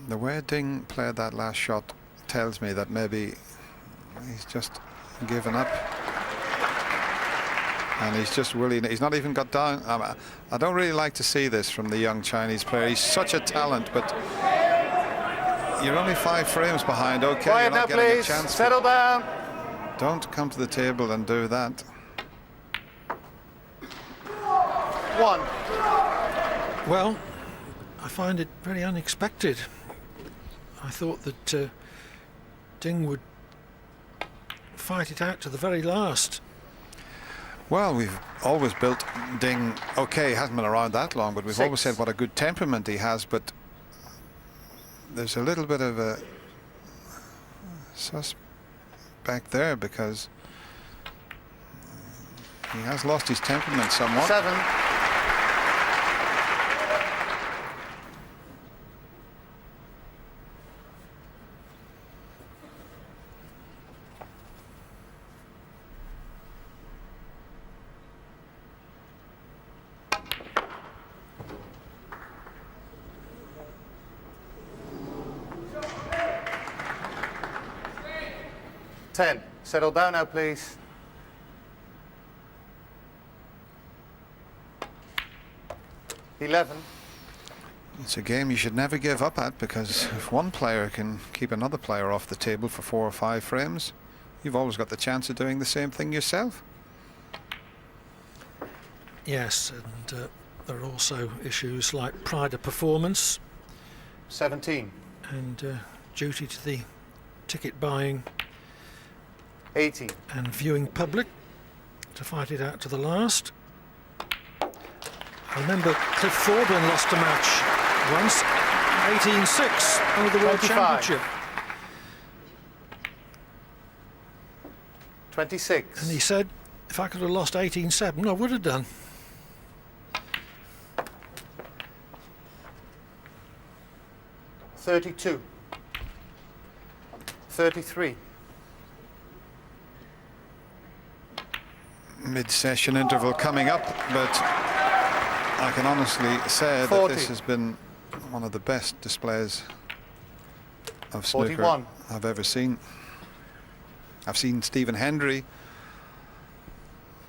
the way Ding played that last shot tells me that maybe he's just given up. And he's just willing. He's not even got down. I don't really like to see this from the young Chinese player. He's such a talent, but you're only 5 frames behind. Okay, Quiet you're not now, getting please. a chance. Settle down. Don't come to the table and do that. 1. Well, I find it very unexpected. I thought that Ding would fight it out to the very last. Well, we've always built Ding. Okay, he hasn't been around that long, but we've 6. always said what a good temperament he has. But there's a little bit of a suspect there because he has lost his temperament somewhat. 7. Settle down now, please. 11. It's a game you should never give up at, because if one player can keep another player off the table for 4 or 5 frames, you've always got the chance of doing the same thing yourself. Yes, and there are also issues like pride of performance 17. and duty to the ticket buying 18. and viewing public to fight it out to the last. I remember Cliff Thorburn lost a match once, 18-6, over the World 25. Championship. 26. And he said, if I could have lost 18-7, I would have done. 32. 33. Mid-session interval coming up, but I can honestly say 40. that this has been one of the best displays of snooker 41. I've ever seen. I've seen Stephen Hendry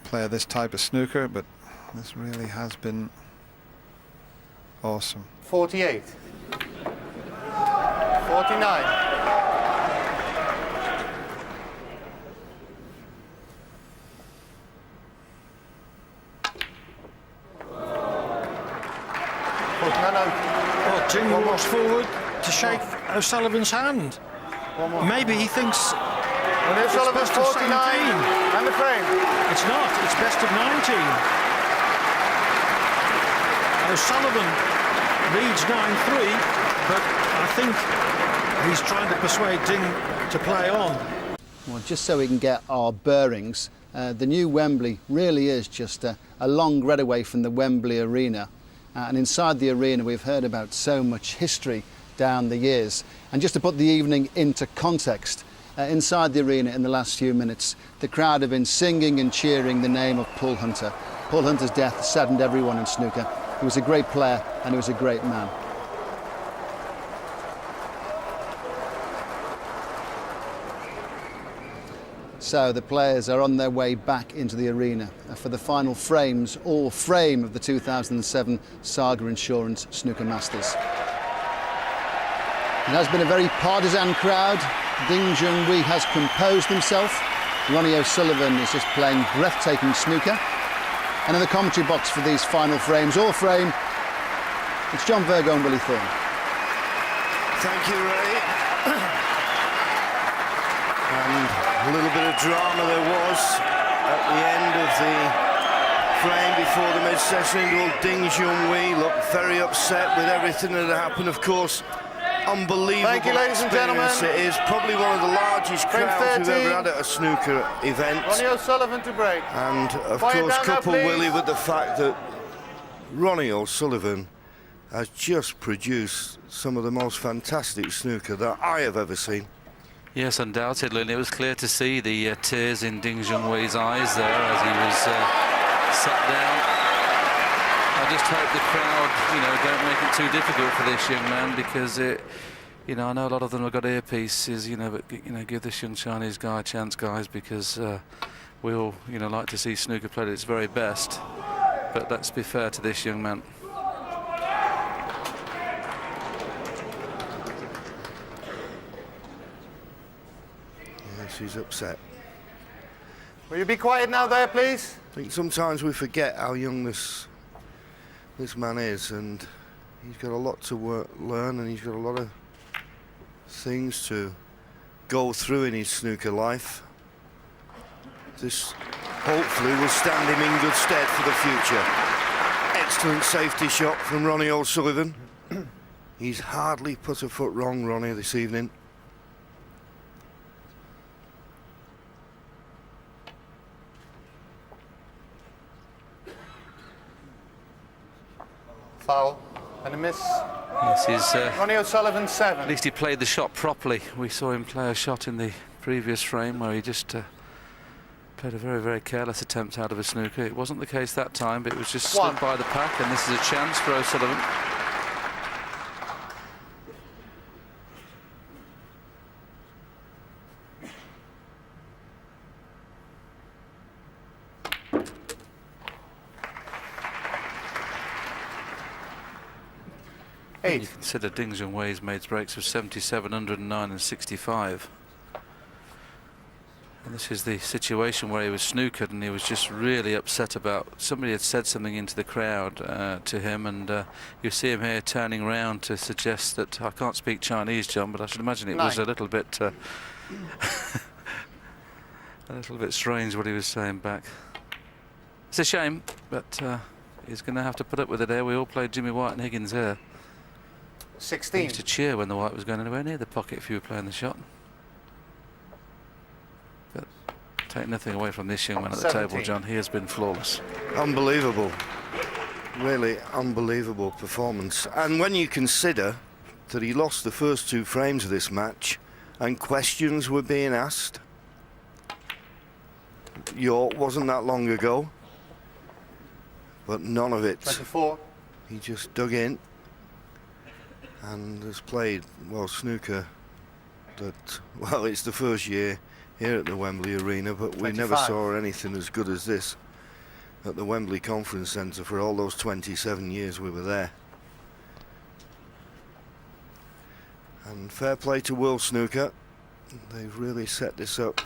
play this type of snooker, but this really has been awesome. 48. 49. 49. Well, Ding walks forward to shake O'Sullivan's hand. Maybe he thinks Ronnie O'Sullivan, best of 49. 17. And the frame. it's not, it's best of 19. O'Sullivan leads 9-3, but I think he's trying to persuade Ding to play on. Well, just so we can get our bearings, the new Wembley really is just a long getaway from the Wembley Arena. And inside the arena we've heard about so much history down the years. And just to put the evening into context, inside the arena in the last few minutes, the crowd have been singing and cheering the name of Paul Hunter. Paul Hunter's death saddened everyone in snooker. He was a great player and he was a great man. So the players are on their way back into the arena for the final frames or frame of the 2007 Saga Insurance Snooker Masters. It has been a very partisan crowd. Junhui has composed himself Ronnie O'Sullivan is just playing breathtaking snooker. And in the commentary box for these final frames, all frame, it's John Virgo and Willie Thorne. Thank you, Ray. And a little bit of drama there was at the end of the frame before the mid-session. Old Ding Junhui looked very upset with everything that had happened, of course. Unbelievable. Thank you, ladies and gentlemen. It is probably one of the largest Frame crowds we've 13. ever had at a snooker event. Ronnie O'Sullivan to break. And of Quiet course, down now, couple please. Willie with the fact that Ronnie O'Sullivan has just produced some of the most fantastic snooker that I have ever seen. Yes, undoubtedly, and it was clear to see the tears in Ding Junhui's eyes there as he was sat down. I just hope the crowd, don't make it too difficult for this young man, because I know a lot of them have got earpieces, but give this young Chinese guy a chance, guys, because we all, like to see snooker played at its very best. But let's be fair to this young man. Yes, he's upset. Will you be quiet now there, please? I think sometimes we forget how young this man is, and he's got a lot to learn, and he's got a lot of things to go through in his snooker life. This hopefully will stand him in good stead for the future. Excellent safety shot from Ronnie O'Sullivan. He's hardly put a foot wrong, Ronnie, this evening. Foul and a miss. Yes, he's Ronnie O'Sullivan 7. at least he played the shot properly. We saw him play a shot in the previous frame where he just played a very, very careless attempt out of a snooker. It wasn't the case that time, but it was just slipped by the pack, and this is a chance for O'Sullivan. Eight. You consider Ding Junhui's made breaks of 77, 109 and 65. And this is the situation where he was snookered, and he was just really upset about somebody had said something into the crowd to him, and you see him here turning around to suggest that, I can't speak Chinese, John, but I should imagine it was a little bit a little bit strange what he was saying back. It's a shame, but he's going to have to put up with it here. We all played Jimmy White and Higgins here. 16. We used to cheer when the white was going anywhere near the pocket if you were playing the shot. But take nothing away from this young man at the 17. table, John. He has been flawless. Unbelievable. Really unbelievable performance. And when you consider that he lost the first two frames of this match and questions were being asked, York wasn't that long ago, but none of it. 24. He just dug in and has played, well, snooker that, well, it's the first year here at the Wembley Arena, but we 25. never saw anything as good as this at the Wembley Conference Centre for all those 27 years we were there. And fair play to World Snooker. They've really set this up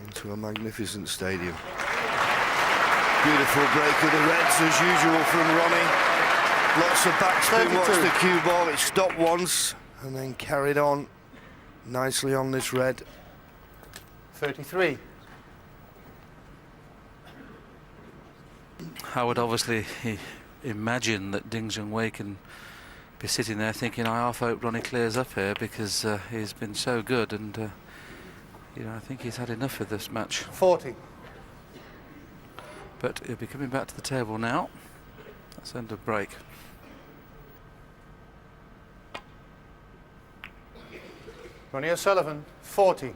into a magnificent stadium. Beautiful break of the reds as usual from Ronnie. Lots of backspin, watch the cue ball, it stopped once and then carried on nicely on this red. 33. I would obviously imagine that Ding Junhui can be sitting there thinking, I half hope Ronnie clears up here, because he's been so good, and I think he's had enough of this match. 40. But he'll be coming back to the table now. That's end of break. Ronnie O'Sullivan 40.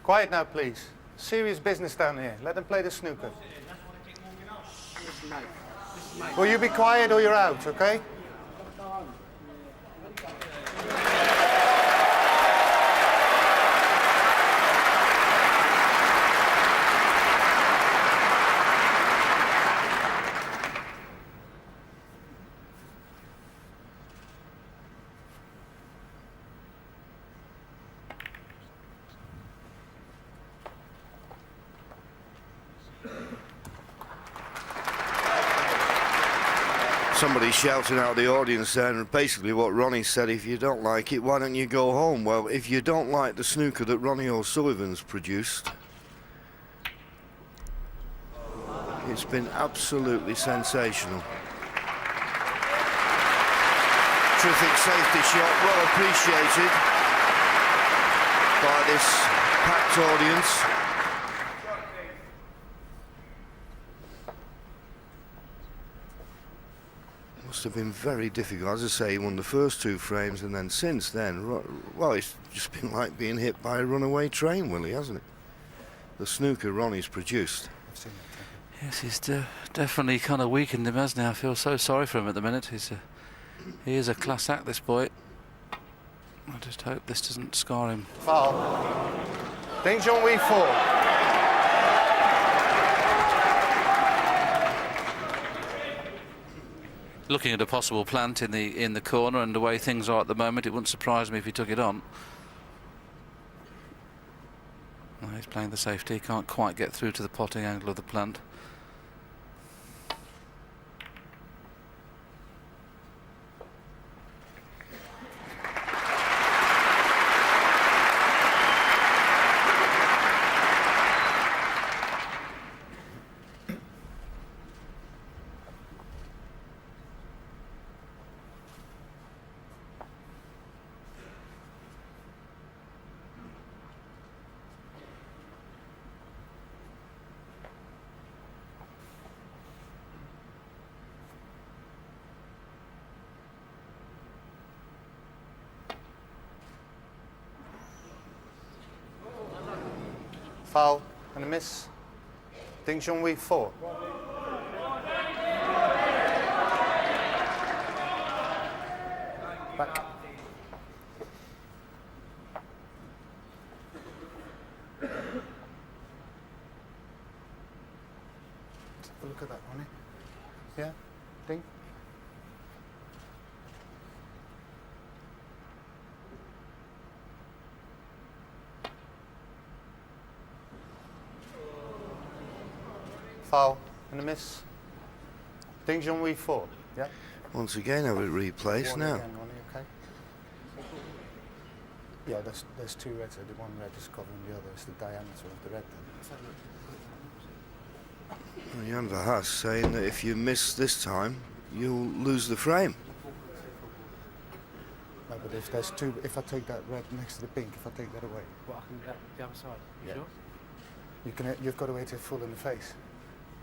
Quiet now, please. Serious business down here. Let them play the snooker. Will you be quiet or you're out, okay? Somebody shouting out the audience there, and basically what Ronnie said, if you don't like it, why don't you go home? Well, if you don't like the snooker that Ronnie O'Sullivan's produced, it's been absolutely sensational. Terrific safety shot, well appreciated by this packed audience. Must have been very difficult. As I say, he won the first 2 frames, and then since then, well, it's just been like being hit by a runaway train, Willie, hasn't it? The snooker Ronnie's produced. Yes, he's definitely kind of weakened him, hasn't he? I feel so sorry for him at the minute. He is a class act, this boy. I just hope this doesn't scar him. Foul. Ding Junhui 4. Looking at a possible plant in the corner, and the way things are at the moment, it wouldn't surprise me if he took it on. Well, he's playing the safety. He can't quite get through to the potting angle of the plant. Foul and a miss. Ding Junhui 4. Back. Have a look at that, Ronnie. Yeah, Ding. Foul and a miss. Ding Junhui 4. Yeah. Once again, have it replaced One now. again, Ronnie, okay. Yeah, there's 2 reds. The one red is covering the other. It's the diameter of the red then. Jan Verhaas saying that if you miss this time, you'll lose the frame. No, but if there's 2, if I take that red next to the pink, if I take that away, What, I can get the other side? You Yeah. sure? you've got to hit it full in the face.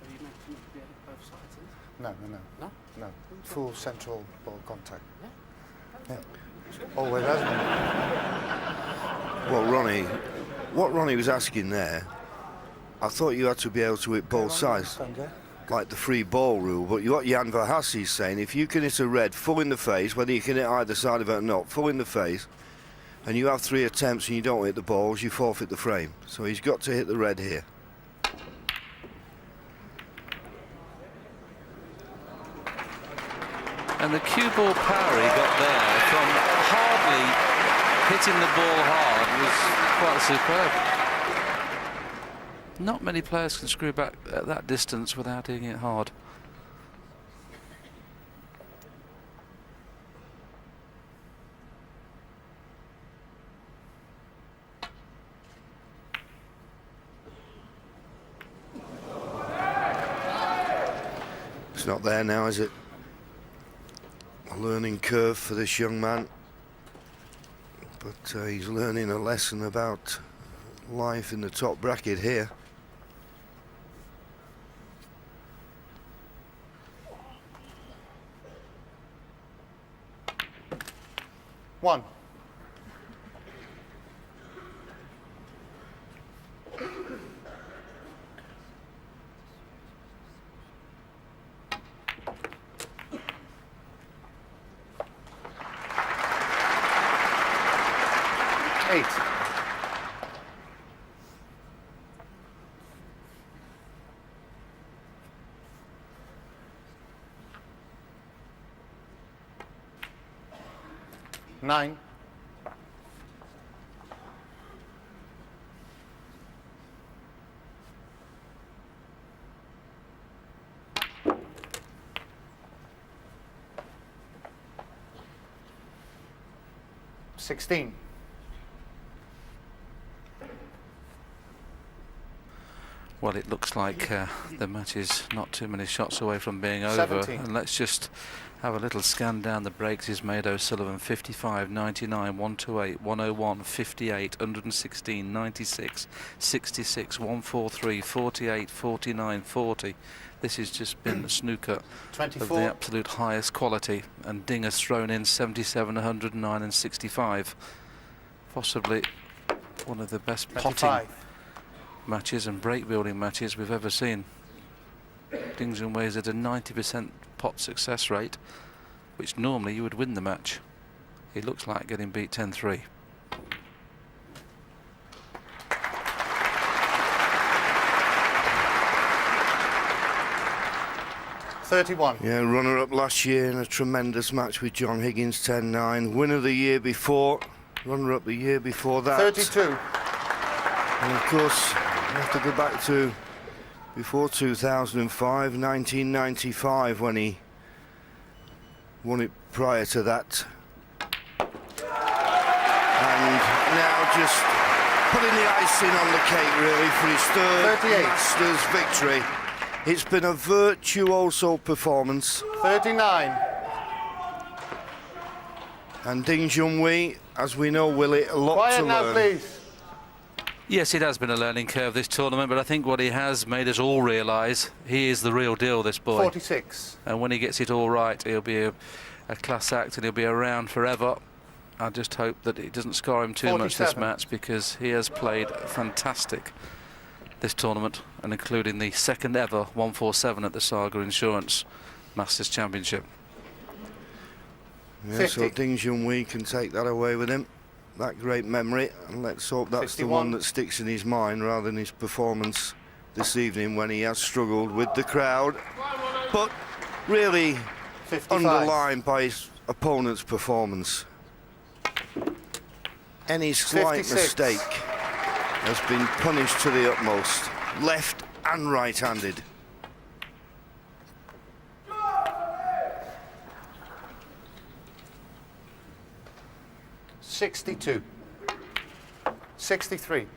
Have you meant to be at both sides? No. No? No. Full central ball contact. Yeah. Yeah. Always has been. Well, what Ronnie was asking there, I thought you had to be able to hit both sides, like the free ball rule. But what Jan Verhaas is saying, if you can hit a red full in the face, whether you can hit either side of it or not, full in the face, and you have 3 attempts and you don't hit the balls, you forfeit the frame. So he's got to hit the red here. And the cue ball power he got there from hardly hitting the ball hard was quite superb. Not many players can screw back at that distance without hitting it hard. It's not there now, is it? A learning curve for this young man, but he's learning a lesson about life in the top bracket here. One. 8. Nine. $16. Well, it looks like the match is not too many shots away from being over. 17. And let's just have a little scan down the breaks. He's made O'Sullivan 55, 99, 128, 101, 58, 116, 96, 66, 143, 48, 49, 40. This has just been snooker 24. of the absolute highest quality. And Ding has thrown in 77, 109 and 65. Possibly one of the best 25. potting matches and break building matches we've ever seen. Ding Junhui is at a 90% pot success rate, which normally you would win the match. He looks like getting beat 10-3. $31. Yeah, runner-up last year in a tremendous match with John Higgins, 10-9. Winner the year before, runner-up the year before that. 32. And of course, you have to go back to before 2005, 1995, when he won it prior to that. And now just putting the icing on the cake, really, for his third 38. Masters victory. It's been a virtuoso performance. 39. And Ding Junhui, as we know, Willie, a lot Quiet to now, learn. please. Yes, it has been a learning curve, this tournament, but I think what he has made us all realise, he is the real deal, this boy. 46. And when he gets it all right, he'll be a class act and he'll be around forever. I just hope that it doesn't scar him too much, this 47. match, because he has played fantastic this tournament, and including the second ever 147 at the Saga Insurance Masters Championship. Yeah, 50. so Ding Junhui can take that away with him. That great memory, and let's hope that's 51. the one that sticks in his mind rather than his performance this evening when he has struggled with the crowd, but really 55. underlined by his opponent's performance. Any slight 56. mistake has been punished to the utmost, left and right-handed. $62. 63.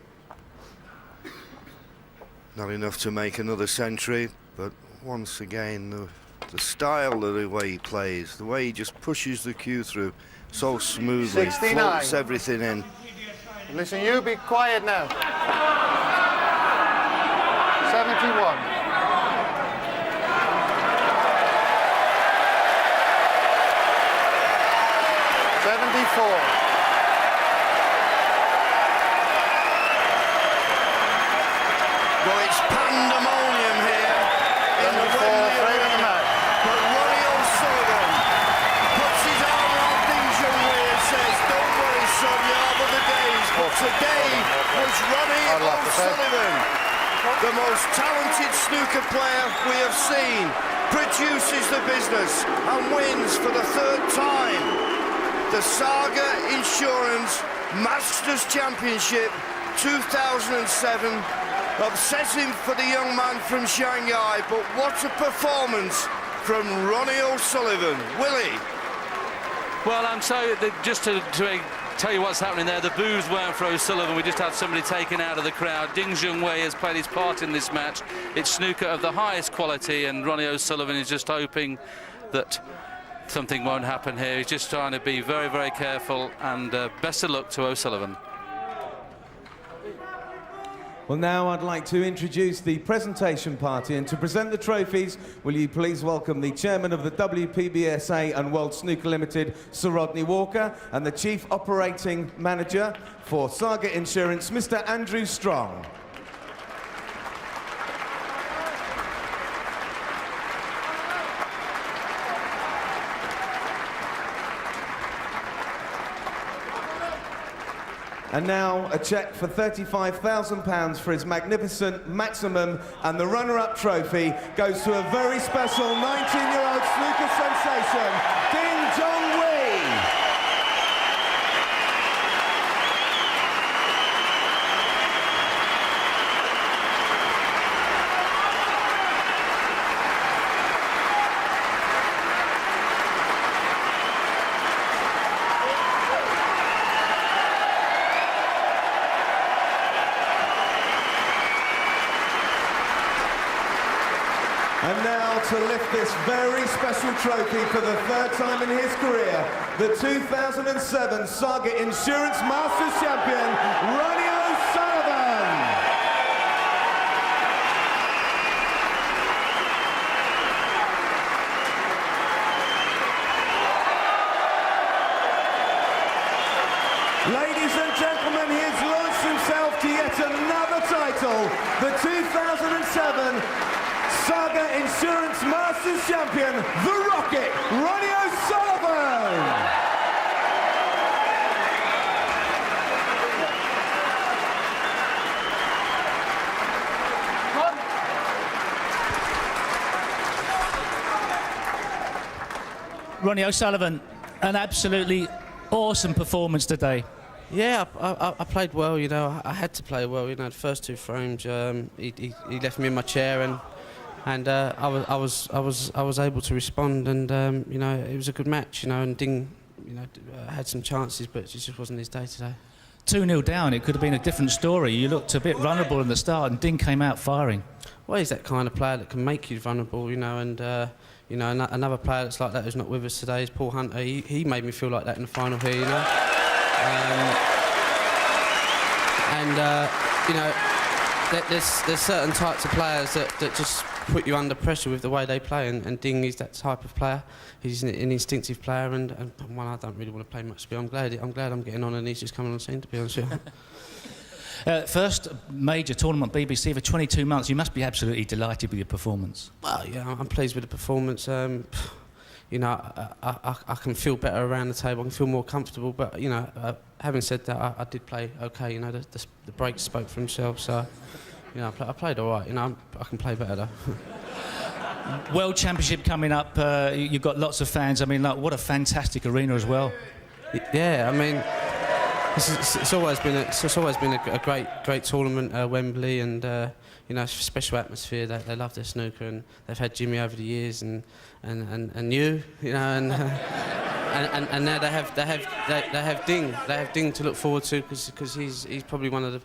Not enough to make another century, but once again, the style of the way he plays, the way he just pushes the cue through so smoothly, 69. floats everything in. Listen, you be quiet now. 71. $74. Well, it's pandemonium here in the Wembley Arena, but Ronnie O'Sullivan puts his arm around Ding Junhui and says, "Don't worry, son, you're over the days." But today was Ronnie O'Sullivan, the most talented snooker player we have seen, produces the business and wins for the third time the Saga Insurance Masters Championship 2007. Upsetting for the young man from Shanghai, but what a performance from Ronnie O'Sullivan. Willie? Well, I'm so just to tell you what's happening there. The boos weren't for O'Sullivan. We just had somebody taken out of the crowd. Ding Junhui has played his part in this match. It's snooker of the highest quality, and Ronnie O'Sullivan is just hoping that something won't happen here. He's just trying to be very, very careful, and best of luck to O'Sullivan. Well, now I'd like to introduce the presentation party, and to present the trophies, will you please welcome the chairman of the WPBSA and World Snooker Limited, Sir Rodney Walker, and the chief operating manager for Saga Insurance, Mr. Andrew Strong. And now a cheque for £35,000 for his magnificent maximum, and the runner-up trophy goes to a very special 19-year-old snooker sensation, Junhui. And now to lift this very special trophy for the third time in his career, the 2007 Saga Insurance Masters champion, Ronnie O'Sullivan. Ladies and gentlemen, he has launched himself to yet another title, the 2007 Saga Insurance Masters champion, the Rocket, Ronnie O'Sullivan. Ronnie O'Sullivan, an absolutely awesome performance today. Yeah, I played well. You know, I had to play well. You know, the first two frames, he left me in my chair, and I was able to respond, and you know, it was a good match. You know, and Ding, you know, had some chances, but it just wasn't his day today. 2-0 down, it could have been a different story. You looked a bit vulnerable in the start, and Ding came out firing. Well, he's that kind of player that can make you vulnerable. You know, and you know, another player that's like that who's not with us today is Paul Hunter. He made me feel like that in the final here. You know. You know, there's certain types of players that just put you under pressure with the way they play, and Ding is that type of player. He's an instinctive player, and one I don't really want to play much. But I'm glad I'm getting on, and he's just coming on scene, to be honest with you. First major tournament BBC for 22 months. You must be absolutely delighted with your performance. Well, yeah, I'm pleased with the performance. You know, I can feel better around the table. I can feel more comfortable. But you know, having said that, I did play okay. You know, the breaks spoke for themselves. So, you know, I played all right. You know, I can play better though. World Championship coming up. You've got lots of fans. I mean, like, what a fantastic arena as well. Yeah, I mean, it's always been a great tournament, Wembley, and you know, it's a special atmosphere. They love their snooker, and they've had Jimmy over the years, and you know, and now they have Ding. They have Ding to look forward to, because he's probably one of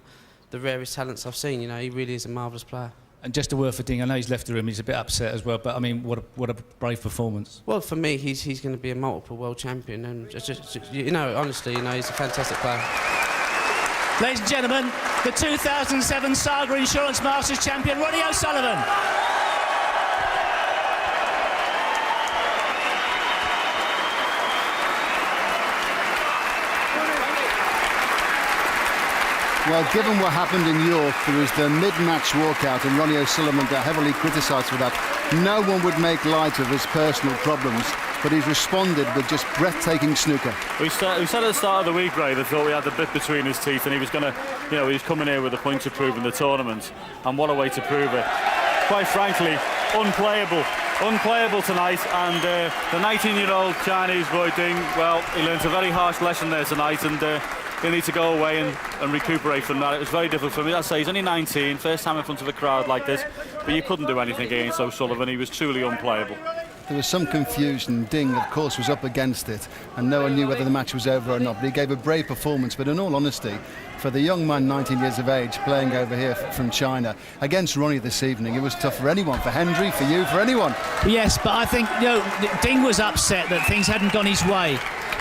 the rarest talents I've seen. You know, he really is a marvellous player. And just a word for Ding. I know he's left the room. He's a bit upset as well. But I mean, what a brave performance. Well, for me, he's going to be a multiple world champion, and just you know, honestly, you know, he's a fantastic player. Ladies and gentlemen, the 2007 Saga Insurance Masters champion, Ronnie O'Sullivan. Well, given what happened in York, there was the mid-match walkout, and Ronnie O'Sullivan got heavily criticised for that. No one would make light of his personal problems, but he's responded with just breathtaking snooker. We said at the start of the week, Ray, they thought we had the bit between his teeth, and he was going to, you know, he was coming here with a point to prove in the tournament, and what a way to prove it. Quite frankly, unplayable tonight, and the 19-year-old Chinese boy Ding, well, he learnt a very harsh lesson there tonight, and he'll need to go away and recuperate from that. It was very difficult for me. As I say, he's only 19, first time in front of a crowd like this, but you couldn't do anything against O'Sullivan. He was truly unplayable. There was some confusion. Ding, of course, was up against it, and no one knew whether the match was over or not. But he gave a brave performance. But in all honesty, for the young man, 19 years of age, playing over here from China against Ronnie this evening, it was tough for anyone, for Hendry, for you, for anyone. Yes, but I think, you know, Ding was upset that things hadn't gone his way.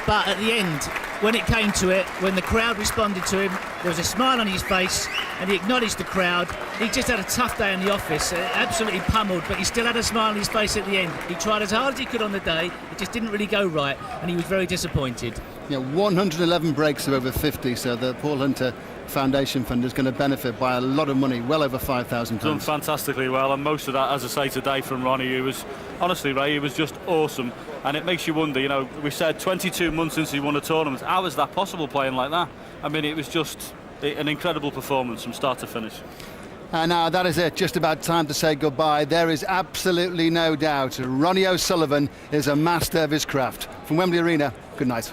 But at the end, when it came to it, when the crowd responded to him, there was a smile on his face, and he acknowledged the crowd. He just had a tough day in the office, absolutely pummeled, but he still had a smile on his face at the end. He tried as hard as he could on the day, it just didn't really go right, and he was very disappointed. Yeah, 111 breaks of over 50, so the Paul Hunter foundation fund is going to benefit by a lot of money, well over £5,000. Done fantastically well, and most of that, as I say today, from Ronnie, who was, honestly, Ray, he was just awesome. And it makes you wonder, you know, we said 22 months since he won a tournament. How is that possible playing like that? I mean, it was just an incredible performance from start to finish. And now that is it, just about time to say goodbye. There is absolutely no doubt Ronnie O'Sullivan is a master of his craft. From Wembley Arena, good night.